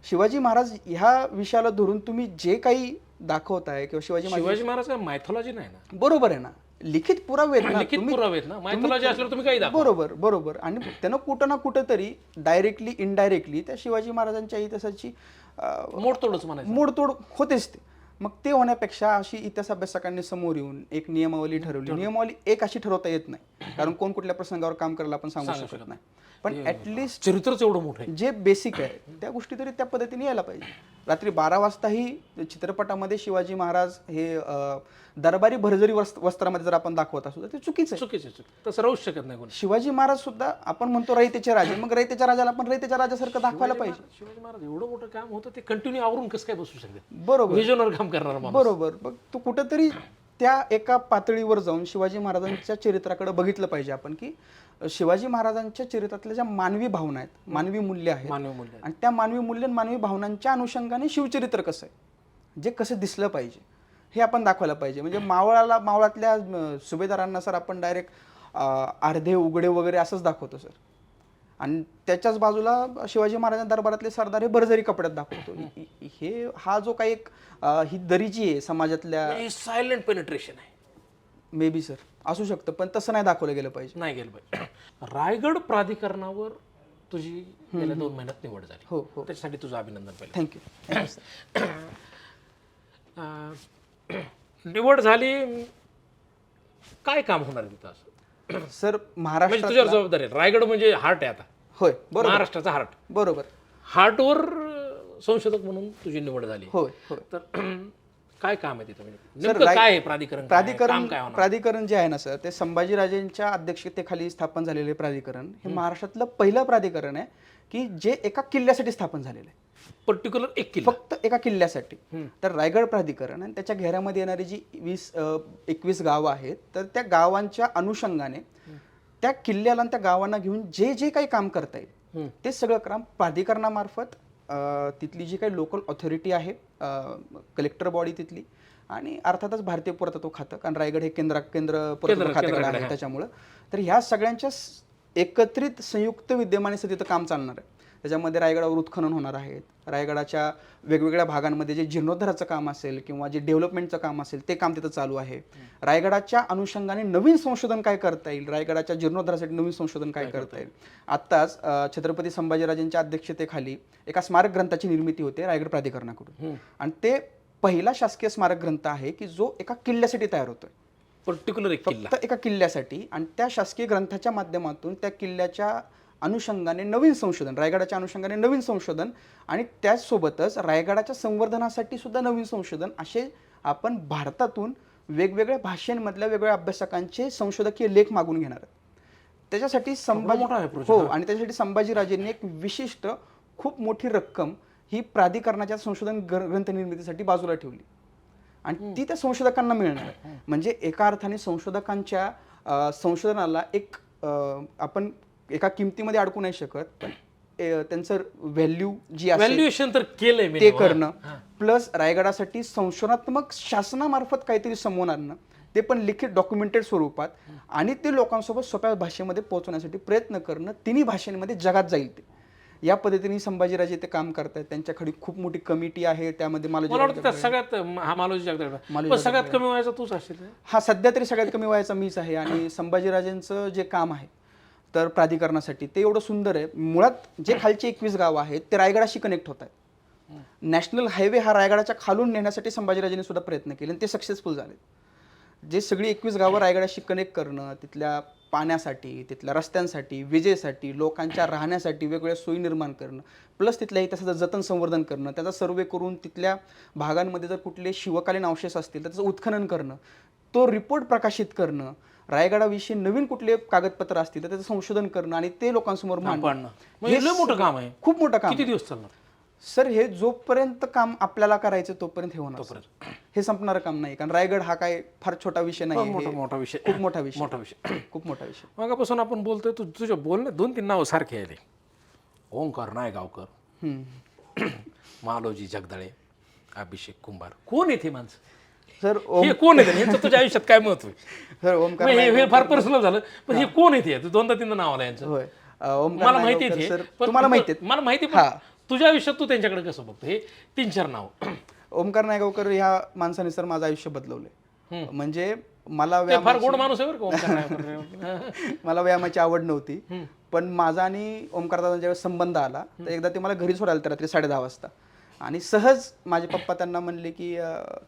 शिवाजी महाराज ह्या विषयाला धरून तुम्ही जे काही दाखवताय किंवा शिवाजी महाराज मायथॉलॉजी नाही ना, बरोबर आहे ना, लिखित पुरावे बरोबर. आणि त्यानं कुठं ना कुठं तरी डायरेक्टली इनडायरेक्टली त्या शिवाजी महाराजांच्या इतिहासाची मोडतोड होतेच ते. मग ते होण्यापेक्षा अशी इतिहास अभ्यासकांनी समोर येऊन एक नियमावली ठरवली. नियमावली एक अशी ठरवता येत नाही, कारण कोण कुठल्या प्रसंगावर काम करायला आपण सांगू शकत नाही, पण ऍटलिस्ट चरित्रच एवढं मोठं आहे, जे बेसिक आहे त्या गोष्टी तरी त्या पद्धतीने यायला पाहिजे. रात्री 12 वाजताही चित्रपटामध्ये शिवाजी महाराज हे दरबारी भरजरी वस्त्रामध्ये जर आपण दाखवत असू तर ते चुकीचं तसं राहूच शकत नाही. शिवाजी महाराज सुद्धा आपण म्हणतो रयतेचे राजे, मग रयतेच्या राजाला आपण रयतेच्या राजासारखं दाखवायला पाहिजे. शिवाजी महाराज एवढं मोठं काम होतं ते कंटिन्यू आवरून कसं काय बसू शकते? बरोबर, विजनवर काम करणार. बरोबर. मग तू कुठंतरी त्या एका पातळीवर जाऊन शिवाजी महाराजांच्या चरित्राकडे बघितलं पाहिजे आपण की शिवाजी महाराजांच्या चरित्रातल्या ज्या मानवी भावना आहेत, मानवी मूल्य आहेत, आणि त्या मानवी मूल्य मानवी भावनांच्या अनुषंगाने शिवचरित्र कसं आहे, जे कसं दिसलं पाहिजे हे आपण दाखवायला पाहिजे. म्हणजे मावळातल्या सुभेदारांना सर आपण डायरेक्ट अर्धे उघडे वगैरे असंच दाखवतो सर, आणि त्याच्याच बाजूला शिवाजी महाराजांच्या दरबारातले सरदार हे भरजरी कपड्यात दाखवतो. हा जो काही एक ही दरी जी आहे समाजातल्या, सायलेंट पेनिट्रेशन आहे. मे बी सर असू शकतं, पण तसं नाही दाखवलं गेलं पाहिजे. रायगड प्राधिकरणावर तुझी गेल्या 2 महिन्यात निवड झाली. हो, त्याच्यासाठी तुझं अभिनंदन. पहिलं थँक्यू. निवड झाली, काय काम होणार तिथं असं सर? महाराष्ट्र तुझ्यावर जबाबदारी आहे. रायगड म्हणजे हार्ट आहे आता. होय, बरोबर, महाराष्ट्राचा हार्ट. बरोबर. हार्टवर संशोधक म्हणून तुझी निवड झाली. होय. तर काय काम आहे तिथं? म्हणजे काय आहे प्राधिकरण जे आहे ना सर, ते संभाजीराजेंच्या अध्यक्षतेखाली स्थापन झालेले प्राधिकरण हे महाराष्ट्रातलं पहिलं प्राधिकरण आहे की जे एका किल्ल्यासाठी स्थापन झालेलं आहे. पर्टिक्युलर एक किल्ला, फक्त एका किल्ल्यासाठी. तर रायगड प्राधिकरण आणि त्याच्या घेऱ्यामध्ये येणारी जी 21 गावं आहेत, तर त्या गावांच्या अनुषंगाने त्या किल्ल्याला आणि त्या गावांना घेऊन जे काही काम करता येईल ते सगळं काम प्राधिकरणामार्फत तिथली जी काही लोकल ऑथॉरिटी आहे, कलेक्टर बॉडी तिथली, आणि अर्थातच भारतीय पुरातत्व खातं, कारण रायगड हे केंद्र पुरातत्व खात्याकडे आहे त्याच्यामुळं. तर ह्या सगळ्यांच्या एकत्रित संयुक्त विद्यमाने तिथं काम चालणार आहे. त्याच्यामध्ये रायगडावर उत्खनन होणार आहेत, रायगडाच्या वेगवेगळ्या भागांमध्ये जे जीर्णोद्धाराचं काम असेल किंवा जे डेव्हलपमेंटचं काम असेल ते काम तिथं चालू आहे. रायगडाच्या अनुषंगाने नवीन संशोधन काय करता येईल, रायगडाच्या जीर्णोद्धारासाठी नवीन संशोधन काय करता येईल. आत्ताच छत्रपती संभाजीराजेंच्या अध्यक्षतेखाली एका स्मारक ग्रंथाची निर्मिती होते रायगड प्राधिकरणाकडून, आणि ते पहिला शासकीय स्मारक ग्रंथ आहे की जो एका किल्ल्यासाठी तयार होतोय, पर्टिक्युलर फक्त एका किल्ल्यासाठी. आणि त्या शासकीय ग्रंथाच्या माध्यमातून त्या किल्ल्याच्या अनुषंगाने नवीन संशोधन, रायगडाच्या अनुषंगाने नवीन संशोधन, आणि त्याचसोबतच रायगडाच्या संवर्धनासाठी सुद्धा नवीन संशोधन, असे आपण भारतातून वेगवेगळ्या भाषांमधल्या वेगवेगळ्या अभ्यासकांचे संशोधकीय लेख मागून घेणार आहेत. त्याच्यासाठी आणि त्याच्यासाठी संभाजीराजेंनी एक विशिष्ट खूप मोठी रक्कम ही प्राधिकरणाच्या संशोधन ग्रंथ निर्मितीसाठी बाजूला ठेवली, आणि ती त्या संशोधकांना मिळणार आहे. म्हणजे एका अर्थाने संशोधकांच्या संशोधनाला एक आपण एका किमतीमध्ये अडकू नाही शकत, पण त्यांचं व्हॅल्यू जी व्हॅल्युएशन तर केलंय ते करणं, प्लस रायगडासाठी संशोधनात्मक शासनामार्फत काहीतरी समोर आणणं, ते पण लिखित डॉक्युमेंटेड स्वरूपात, आणि ते लोकांसोबत सोप्या भाषेमध्ये पोहोचवण्यासाठी प्रयत्न करणं, तिन्ही भाषेमध्ये जगात जाईल ते. या पद्धतीने संभाजीराजे ते काम करतात. त्यांच्याकडे खूप मोठी कमिटी आहे, त्यामध्ये मला वाटतं त्यात सगळ्यात हा मालोजी जगदाळे पण सगळ्यात कमी वयाचा तूच असेल. हा सध्या तरी सगळ्यात कमी वयाचा मीच आहे. आणि संभाजीराजेंचं जे काम आहे तर प्राधिकरणासाठी ते एवढं सुंदर आहे. मुळात जे खालचे 21 गाव आहेत ते रायगडाशी कनेक्ट होत आहेत. नॅशनल हायवे हा रायगडाच्या खालून नेण्यासाठी संभाजीराजेंनी सुद्धा प्रयत्न केले आणि ते सक्सेसफुल झाले. जे सगळी 21 गावं रायगडाशी कनेक्ट करणं, तिथल्या पाण्यासाठी, तिथल्या रस्त्यांसाठी, विजेसाठी, लोकांच्या राहण्यासाठी वेगवेगळ्या सोयी निर्माण करणं, प्लस तिथल्या इतिहासाचं जतन संवर्धन करणं, त्याचा सर्वे करून तिथल्या भागांमध्ये जर कुठले शिवकालीन अवशेष असतील तर त्याचं उत्खनन करणं, तो रिपोर्ट प्रकाशित करणं, रायगडाविषयी नवीन कुठले कागदपत्र असतील तर त्याचं संशोधन करणं आणि ते लोकांसमोर मांडणं, हे मोठं काम आहे. खूप मोठं काम. किती दिवस चालणार सर? हे जोपर्यंत काम आपल्याला करायचं तोपर्यंत हे होणार. हे संपणारं काम नाही, कारण रायगड हा काय फार छोटा विषय नाही. मोठा विषय, खूप मोठा विषय, खूप मोठा विषय. विषय. मगापासून आपण बोलतोय, तुझ्या बोलण्यात 2-3 नावं सारखे आले. ओंकार नायगावकर, मालोजी जगदाळे, अभिषेक कुंभार. कोण येते माणसं? सर हे कोण येते? यांचं तुझ्या आयुष्यात काय महत्व आहे? सर ओमकार हे फार पर्सनल झालं, पण हे कोण येते? 2-3 नाव आलं यांचं. होय, मला माहिती आहे, तुम्हाला माहिती आहे, मला माहिती, पण तुझ्या आयुष्यात तू त्यांच्याकडे कसं बघतो? हे 3-4 नाव. ओमकार नायगावकर ह्या माणसाने सर माझं आयुष्य बदलवलंय. म्हणजे मला फार गोड माणूस आहे बरं का ओंकार नायगावकर. मला व्यायामाची आवड नव्हती, पण माझा आणि ओमकारदादांचा ज्यावेळेस संबंध आला तर एकदा ते मला घरी सोडायला तर रात्री 10:30 वाजता, आणि सहज माझे पप्पा त्यांना म्हणले की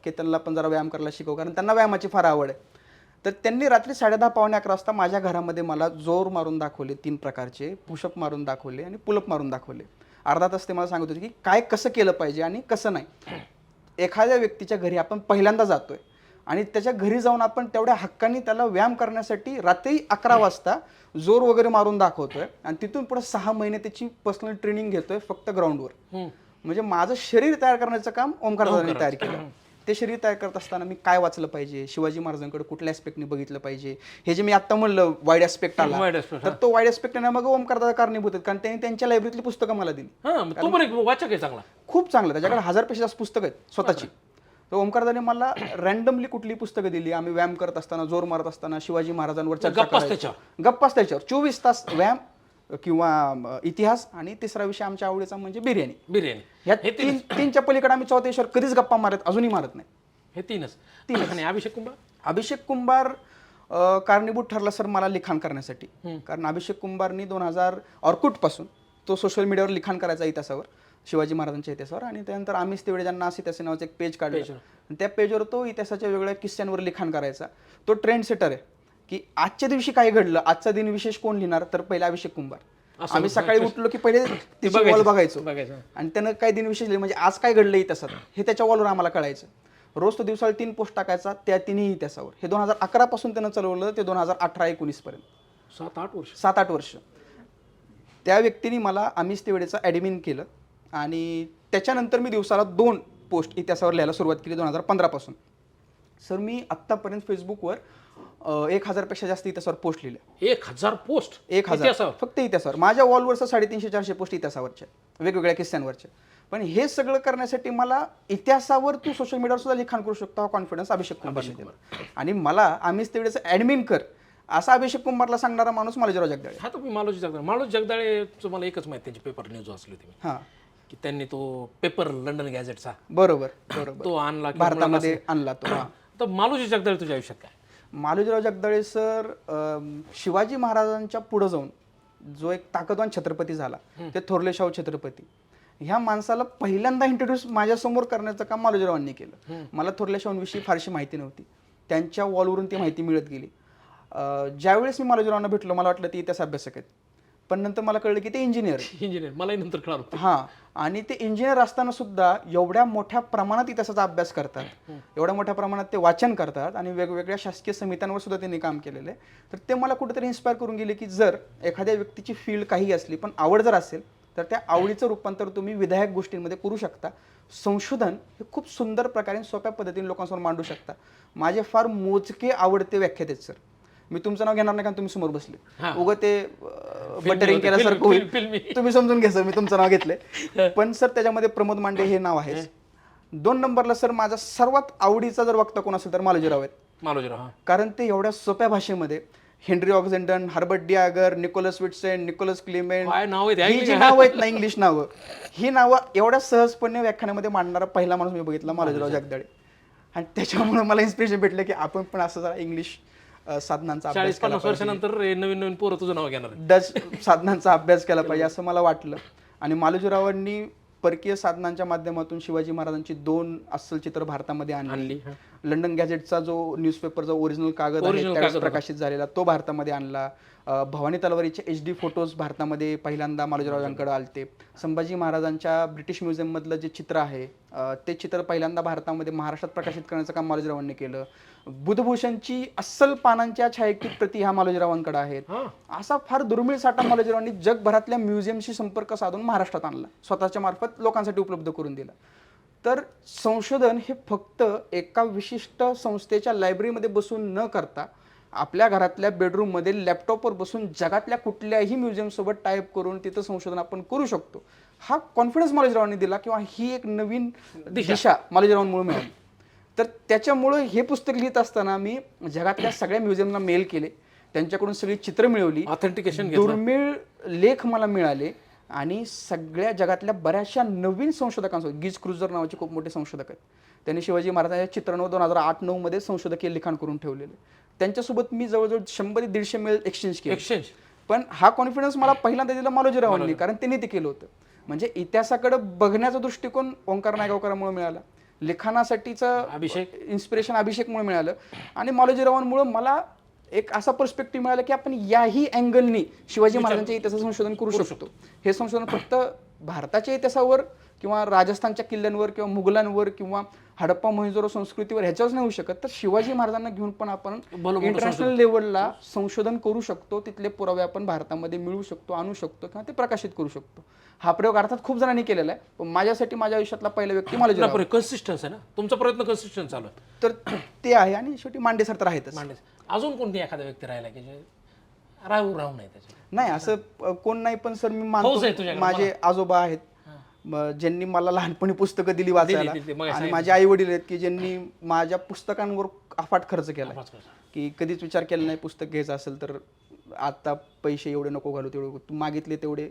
केतनला पण जरा व्यायाम करायला शिकव, कारण त्यांना व्यायामाची फार आवड आहे. तर त्यांनी रात्री 10:30 पावणे 11 वाजता माझ्या घरामध्ये मला जोर मारून दाखवले, 3 प्रकारचे पुशअप मारून दाखवले आणि पुलअप मारून दाखवले. अर्धा तास ते मला सांगत होते की काय कसं केलं पाहिजे आणि कसं नाही. एखाद्या व्यक्तीच्या घरी आपण पहिल्यांदा जातोय आणि त्याच्या घरी जाऊन आपण तेवढ्या हक्काने त्याला व्यायाम करण्यासाठी रात्री 11 वाजता जोर वगैरे मारून दाखवतोय, आणि तिथून पुढे 6 महिने त्याची पर्सनल ट्रेनिंग घेतोय फक्त ग्राउंडवर. म्हणजे माझं शरीर तयार करण्याचं काम ओमकारदादांनी तयार केलं. ते शरीर तयार करत असताना मी काय वाचलं पाहिजे, शिवाजी महाराजांकडे कुठल्या ऍस्पेक्टने बघितलं पाहिजे, हे जे मी आता म्हणलं वाईड ऍस्पेक्ट आला, तर तो वाईड ऍस्पेक्ट मग ओमकारदादा कारणीभूत आहेत, कारण त्यांनी त्यांच्या लायब्ररीतली पुस्तकं मला दिली. तो पण एक वाचक आहे चांगला, खूप चांगला. त्याच्याकडे 1000 पेक्षा जास्त पुस्तकं आहेत स्वतःची. तर ओमकारदादाने मला रँडमली कुठली पुस्तकं दिली. आम्ही व्यायाम करत असताना, जोर मारत असताना शिवाजी महाराजांवर चर्चा करायची, गप्पाच त्याच्यावर 24 तास व्यायाम किंवा इतिहास, आणि तिसरा विषय आमच्या आवडीचा म्हणजे बिर्याणी. ह्या तीनच्या पलीकडे आम्ही चौथ्यावर कधीच गप्पा मारत अजूनही मारत नाही. हे तीनच. आणि अभिषेक कुंभार कारणीभूत ठरला सर मला लिखाण करण्यासाठी, कारण अभिषेक कुंभारनी 2000 ऑर्कुट पासून तो सोशल मीडियावर लिखाण करायचा इतिहासावर, शिवाजी महाराजांच्या इतिहासावर, आणि त्यानंतर आम्हीच तेवढे ज्यांना असे त्याचे नावाचं एक पेज काढलं, त्या पेजवर तो इतिहासाच्या वेगवेगळ्या किस्स्यांवर लिखाण करायचा. तो ट्रेंड सेटर आहे की आजच्या दिवशी काय घडलं, आजचा दिन विशेष कोण लिहिणार, तर पहिला अभिषेक कुंभार. आम्ही सकाळी उठलो की पहिले त्याची वॉल बघायचो आणि त्यानं काय दिन विशेष लिहिले, म्हणजे आज काय घडलं इतिहासात हे त्याच्या वॉलवर आम्हाला कळायचं. रोज तो दिवसाला 3 पोस्ट टाकायचा त्या तिन्ही इतिहासावर. हे 2011 पासून त्यानं चालवलं ते 2018-19 पर्यंत, 7-8 वर्ष. त्या व्यक्तीने मला आम्हीच ते वेळेचं ॲडमिन केलं, आणि त्याच्यानंतर मी दिवसाला 2 पोस्ट इतिहासावर लिहायला सुरुवात केली 2015 पासून. सर मी आत्तापर्यंत फेसबुकवर 1000 पेक्षा जास्त इतिहासावर पोस्ट लिहिल्या. 1000 पोस्ट? 1000 फक्त इतिहासावर. माझ्या वॉलवरचं 350-400 पोस्ट इतिहासावरच्या, वेगवेगळ्या किस्स्यांवरच्या. पण हे सगळं करण्यासाठी मला इतिहासावर तू सोशल मीडियावर सुद्धा लिखाण करू शकतो हा कॉन्फिडन्स अभिषेक कुंभारने दिला. आणि मला आम्हीच तेवढेच ॲडमिन कर असा अभिषेक कुंभारला सांगणारा माणूस मालोजीराव जगदाळे. हा, तुम्ही मालोजी जगदाळे मला एकच माहिती, त्यांची पेपर न्यूज वाचली होती हां, की त्यांनी तो पेपर लंडन गॅझेटचा बरोबर तो आणला, भारतामध्ये आणला तो. तर मालोजी जगदाळे तुझ्या आयुष्यात काय? मालोजीराव जगदाळे सर शिवाजी महाराजांच्या पुढे जाऊन जो एक ताकदवान छत्रपती झाला, ते थोरले शाहू छत्रपती, ह्या माणसाला पहिल्यांदा इंट्रोड्यूस माझ्यासमोर करण्याचं काम मालोजीरावांनी केलं. मला थोरल्या शाहूंविषयी फारशी माहिती नव्हती, त्यांच्या वॉलवरून ती माहिती मिळत गेली. ज्यावेळेस मी मालोजीरावांना भेटलो मला वाटलं ते इतिहास अभ्यासक आहेत, पण नंतर मला कळलं की ते इंजिनियर मलाही नंतर कळलं. हां, आणि ते इंजिनियर असताना सुद्धा एवढ्या मोठ्या प्रमाणात इतिहासाचा अभ्यास करतात, एवढ्या मोठ्या प्रमाणात ते वाचन करतात, आणि वेगवेगळ्या शासकीय समित्यांवर सुद्धा त्यांनी काम केलेलं आहे. तर ते मला कुठेतरी इन्स्पायर करून गेले की जर एखाद्या व्यक्तीची फील्ड काही असली पण आवड जर असेल तर त्या आवडीचं रूपांतर तुम्ही विधायक गोष्टींमध्ये करू शकता. संशोधन हे खूप सुंदर प्रकारे सोप्या पद्धतीने लोकांसमोर मांडू शकता. माझे फार मोजके आवडते व्याख्यात आहेत सर. मी तुमचं नाव घेणार नाही कारण तुम्ही समोर बसले, उगं ते बटरिंग केल्यासारखं होईल, तुम्ही समजून घ्या सर मी तुमचं नाव घेतलंय. पण सर त्याच्यामध्ये प्रमोद मांडे हे नाव आहे. 2 नंबरला सर माझा सर्वात आवडीचा जर वक्ता कोण असेल तर मालोजीराव आहेत. मालोजीराव, हां. कारण ते एवढ्या सोप्या भाषेमध्ये हेनरी ऑक्झेंडन, हर्बर्ट डी आगर, निकोलस विटसेन, निकोलस क्लिमेंट, काय नाव आहे ही जी नावं आहेत ना इंग्लिश नावं, ही नावं एवढ्या सहजपणे व्याख्यानामध्ये मांडणारा पहिला माणूस मी बघितला मालोजीराव जगदाळे. आणि त्याच्यामुळे मला इन्स्पिरेशन भेटलं की आपण पण असं जरा इंग्लिश साधनांचा अभ्यास केला 40-50 वर्षानंतर नवीन नवीन पोरं तुझं नाव घेणार. डच साधनांचा अभ्यास केला पाहिजे असं मला वाटलं. आणि मालोजीरावांनी परकीय साधनांच्या माध्यमातून शिवाजी महाराजांची 2 अस्सल चित्र भारतामध्ये आणली. लंडन गॅझेटचा जो न्यूजपेपरचा ओरिजिनल कागद आहे त्यावेळेस प्रकाशित झालेला तो भारतामध्ये आणला. भवानी तलवारीचे HD फोटोज भारतामध्ये पहिल्यांदा मालोजीरावांकडे आलते. संभाजी महाराजांच्या ब्रिटिश म्युझियम मधलं जे चित्र आहे ते चित्र पहिल्यांदा भारतामध्ये महाराष्ट्रात प्रकाशित करण्याचं काम मालोजीरावांनी केलं. बुधभूषणची अस्सल पानांच्या छायाचित प्रती ह्या मालोजीरावांकडे आहेत. असा फार दुर्मिळ साठा मालोजीरावांनी जगभरातल्या म्युझियमशी संपर्क साधून महाराष्ट्रात आणला, स्वतःच्या मार्फत लोकांसाठी उपलब्ध करून दिला. तर संशोधन हे फक्त एका विशिष्ट संस्थेच्या लायब्ररीमध्ये बसून न करता आपल्या घरातल्या बेडरूममध्ये लॅपटॉपवर बसून जगातल्या कुठल्याही म्युझियम सोबत टाईप करून तिथं संशोधन आपण करू शकतो, हा कॉन्फिडन्स मालोजीरावांनी दिला किंवा ही एक नवीन दिशा मालोजीरावांमुळे मिळाली. तर त्याच्यामुळं हे पुस्तक लिहित असताना मी जगातल्या सगळ्या म्युझियमला मेल केले, त्यांच्याकडून सगळी चित्र मिळवली, ऑथेंटिकेशन, दुर्मिळ लेख मला मिळाले आणि सगळ्या जगातल्या बऱ्याचशा नवीन संशोधकांसोबत, गिज क्रुझर नावाचे खूप मोठे संशोधक आहेत, त्यांनी शिवाजी महाराजांच्या चित्रांवर 2008-9 मध्ये संशोधकीय लिखाण करून ठेवलेले. त्यांच्यासोबत मी जवळजवळ 100 ते 150 मेल एक्सचेंज केले. पण हा कॉन्फिडन्स मला पहिल्यांदा दिला मालोजीरावांनी, कारण त्यांनी ते केलं होतं. म्हणजे इतिहासाकडे बघण्याचा दृष्टिकोन ओंकार नायगावकरांमुळे मिळाला, लिखाणासाठीचं इन्स्पिरेशन अभिषेकमुळे मिळालं आणि मालोजीरावांमुळे मला एक असा पर्स्पेक्टिव्ह मिळाला की आपण याही अँगलनी शिवाजी महाराजांच्या इतिहासाचं संशोधन करू शकतो. हे संशोधन फक्त भारताच्या इतिहासावर किंवा राजस्थानच्या किल्ल्यांवर किंवा मुघलांवर किंवा हडप्पा मोहेंजोदडो संस्कृतीवर ह्याच्यावरच नाही होऊ शकत, तर शिवाजी महाराजांना घेऊन पण आपण इंटरनॅशनल लेवलला संशोधन करू शकतो. तिथले पुरावे आपण भारतामध्ये मिळवू शकतो, आणू शकतो किंवा ते प्रकाशित करू शकतो. हा प्रयोग अर्थात खूप जणांनी केलेला आहे, पण माझ्यासाठी माझ्या आयुष्यातला पहिला व्यक्ती मालोजीराव. कन्सिस्टन्स आहे ना तुमचा प्रयत्न, कन्सिस्टन्स चालू आहे. तर ते आहे. आणि शेवटी मांडे सर तर आहेतच. अजून कोणती एखादा व्यक्ती राहिला की जे राहू नाही त्याच्या? नाही असं कोण नाही, पण सर मी मानतो माझे आजोबा आहेत ज्यांनी मला लहानपणी पुस्तकं दिली वाचायला, आणि माझे आई वडील आहेत की ज्यांनी माझ्या पुस्तकांवर अफाट खर्च केला, की कधीच विचार केला नाही पुस्तक घ्यायचं असेल तर आता पैसे एवढे नको घालू, तेवढे तू मागितले तेवढे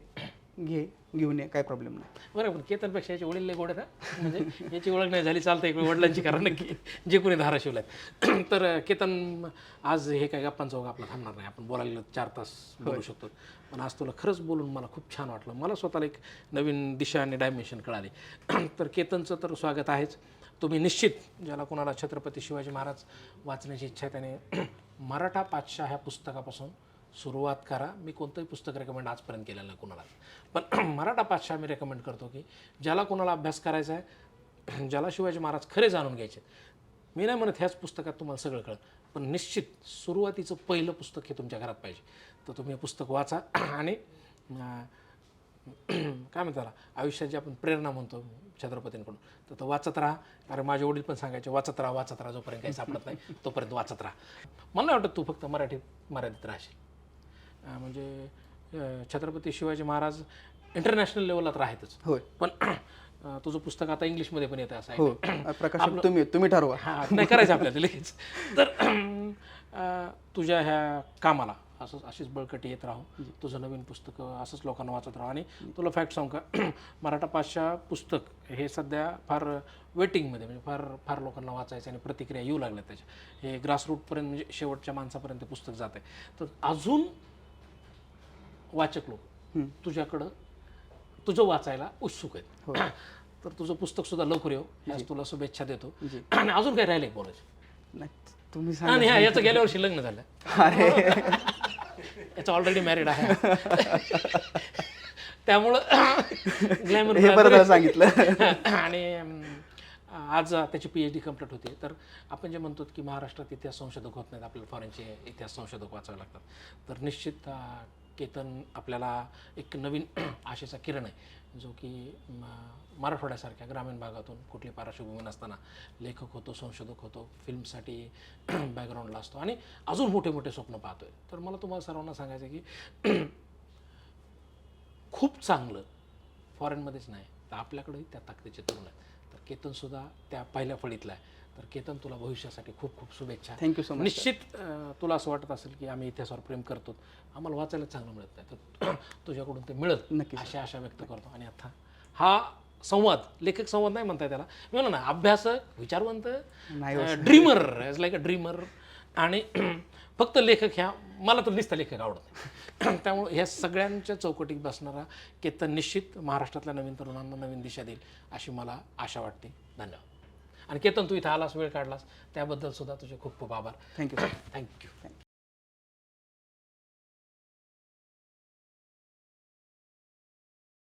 घेऊन ये, काय प्रॉब्लेम नाही. बरं, पण केतनपेक्षा याचे वडील लय गोड आहेत, म्हणजे याची ओळख नाही झाली चालतं एक वडिलांची, कारण नक्की जे कोणी धाराशिवला आहेत. तर केतन, आज हे काय गप्पांचा ओघ आपला थांबणार नाही, आपण बोलायला 4 तास बोलू शकतो, पण आज तुला खरंच बोलून मला खूप छान वाटलं. मला स्वतःला एक नवीन दिशा आणि डायमेन्शन कळाली. तर केतनचं तर स्वागत आहेच. तुम्ही निश्चित, ज्याला कोणाला छत्रपती शिवाजी महाराज वाचण्याची इच्छा आहे त्याने मराठा पातशाह ह्या पुस्तकापासून सुरुवात करा. मी कोणतंही पुस्तक रेकमेंड आजपर्यंत केलेलं नाही कोणाला, पण मराठा पातशाह मी रेकमेंड करतो की ज्याला कोणाला अभ्यास करायचा आहे, ज्याला शिवाजी महाराज खरे जाणून घ्यायचे. मी नाही म्हणत ह्याच पुस्तकात तुम्हाला सगळं कळत, पण निश्चित सुरुवातीचं पहिलं पुस्तक हे तुमच्या घरात पाहिजे. तर तुम्ही हे पुस्तक वाचा आणि काय म्हणतात आयुष्याची आपण प्रेरणा म्हणतो छत्रपतींकडून, तर तो वाचत राहा. कारण माझे वडील पण सांगायचे वाचत राहा, जोपर्यंत काही सापडत नाही तोपर्यंत वाचत राहा. मला नाही वाटत तू फक्त मराठीत मर्यादित राहशील. म्हणजे छत्रपती शिवाजी महाराज इंटरनॅशनल लेवलला तर आहेतच, होय, पण तुझं पुस्तक आता इंग्लिशमध्ये पण येतं असं आहे. हो, प्रकाशन तुम्ही ठरवा. हां, नाही करायचं आपल्याला लगेच. तर तुझ्या ह्या कामाला अशीच बळकटी येत राहू, तुझं नवीन पुस्तक असंच लोकांना वाचत राहू. आणि तुला फॅक्ट सांगू का, मराठा पातशाह पुस्तक हे सध्या फार वेटिंगमध्ये, म्हणजे फार फार लोकांना वाचायचं आणि प्रतिक्रिया येऊ लागल्या त्याच्या. हे ग्रासरूटपर्यंत म्हणजे शेवटच्या माणसापर्यंत पुस्तक जात आहे. तर अजून वाचक लोक तुझ्याकडं तुझं वाचायला उत्सुक आहेत. तर तुझं पुस्तकसुद्धा लवकर येऊ, याच तुला शुभेच्छा देतो. आणि अजून काय राहिले बोलायचं? नाही, तुम्ही आणि ह्या याचं गेल्या वर्षी लग्न झालं, याचं ऑलरेडी मॅरिड आहे, त्यामुळं ग्लॅमर सांगितलं. आणि आज त्याची PhD कंप्लीट होते. तर आपण जे म्हणतो की महाराष्ट्रात इतिहास संशोधक होत नाहीत, आपल्याला फॉरेनचे इतिहास संशोधक वाचावे लागतात. तर निश्चित केतन आपल्याला एक नवीन आशेचा किरण आहे, जो की मराठवाड्यासारख्या ग्रामीण भागातून कुठली पार्श्वभूमी नसताना लेखक होतो, संशोधक होतो, फिल्मसाठी बॅकग्राऊंडला असतो आणि अजून मोठे मोठे स्वप्न पाहतोय. तर मला तुम्हाला सर्वांना सांगायचं की खूप चांगलं फॉरेनमध्येच नाही तर आपल्याकडेही त्या ताकदीचे तरुण आहेत. तर केतनसुद्धा त्या पहिल्या फळीतला आहे. तर केतन तुला भविष्यासाठी खूप खूप शुभेच्छा. Thank you so much. निश्चित तुला असं वाटत असेल की आम्ही इतिहासावर प्रेम करतो, आम्हाला वाचायला चांगलं मिळत नाही, तर तुझ्याकडून ते मिळत नक्कीच. अशी आशा व्यक्त करतो. आणि आता हा संवाद, लेखक संवाद नाही म्हणताय त्याला, मी म्हणा ना अभ्यासक, विचारवंत, dreamer, as like a dreamer, आणि फक्त लेखक ह्या मला तर दिसतं लेखक आवडत नाही. त्यामुळे ह्या सगळ्यांच्या चौकटीत बसणारा केतन निश्चित महाराष्ट्रातल्या नवीन तरुणांना नवीन दिशा देईल अशी मला आशा वाटते. धन्यवाद. आणि केतन, तू इथं आलास, वेळ काढलास, त्याबद्दल सुद्धा तुझे खूप खूप आभार. थँक्यू. थँक्यू.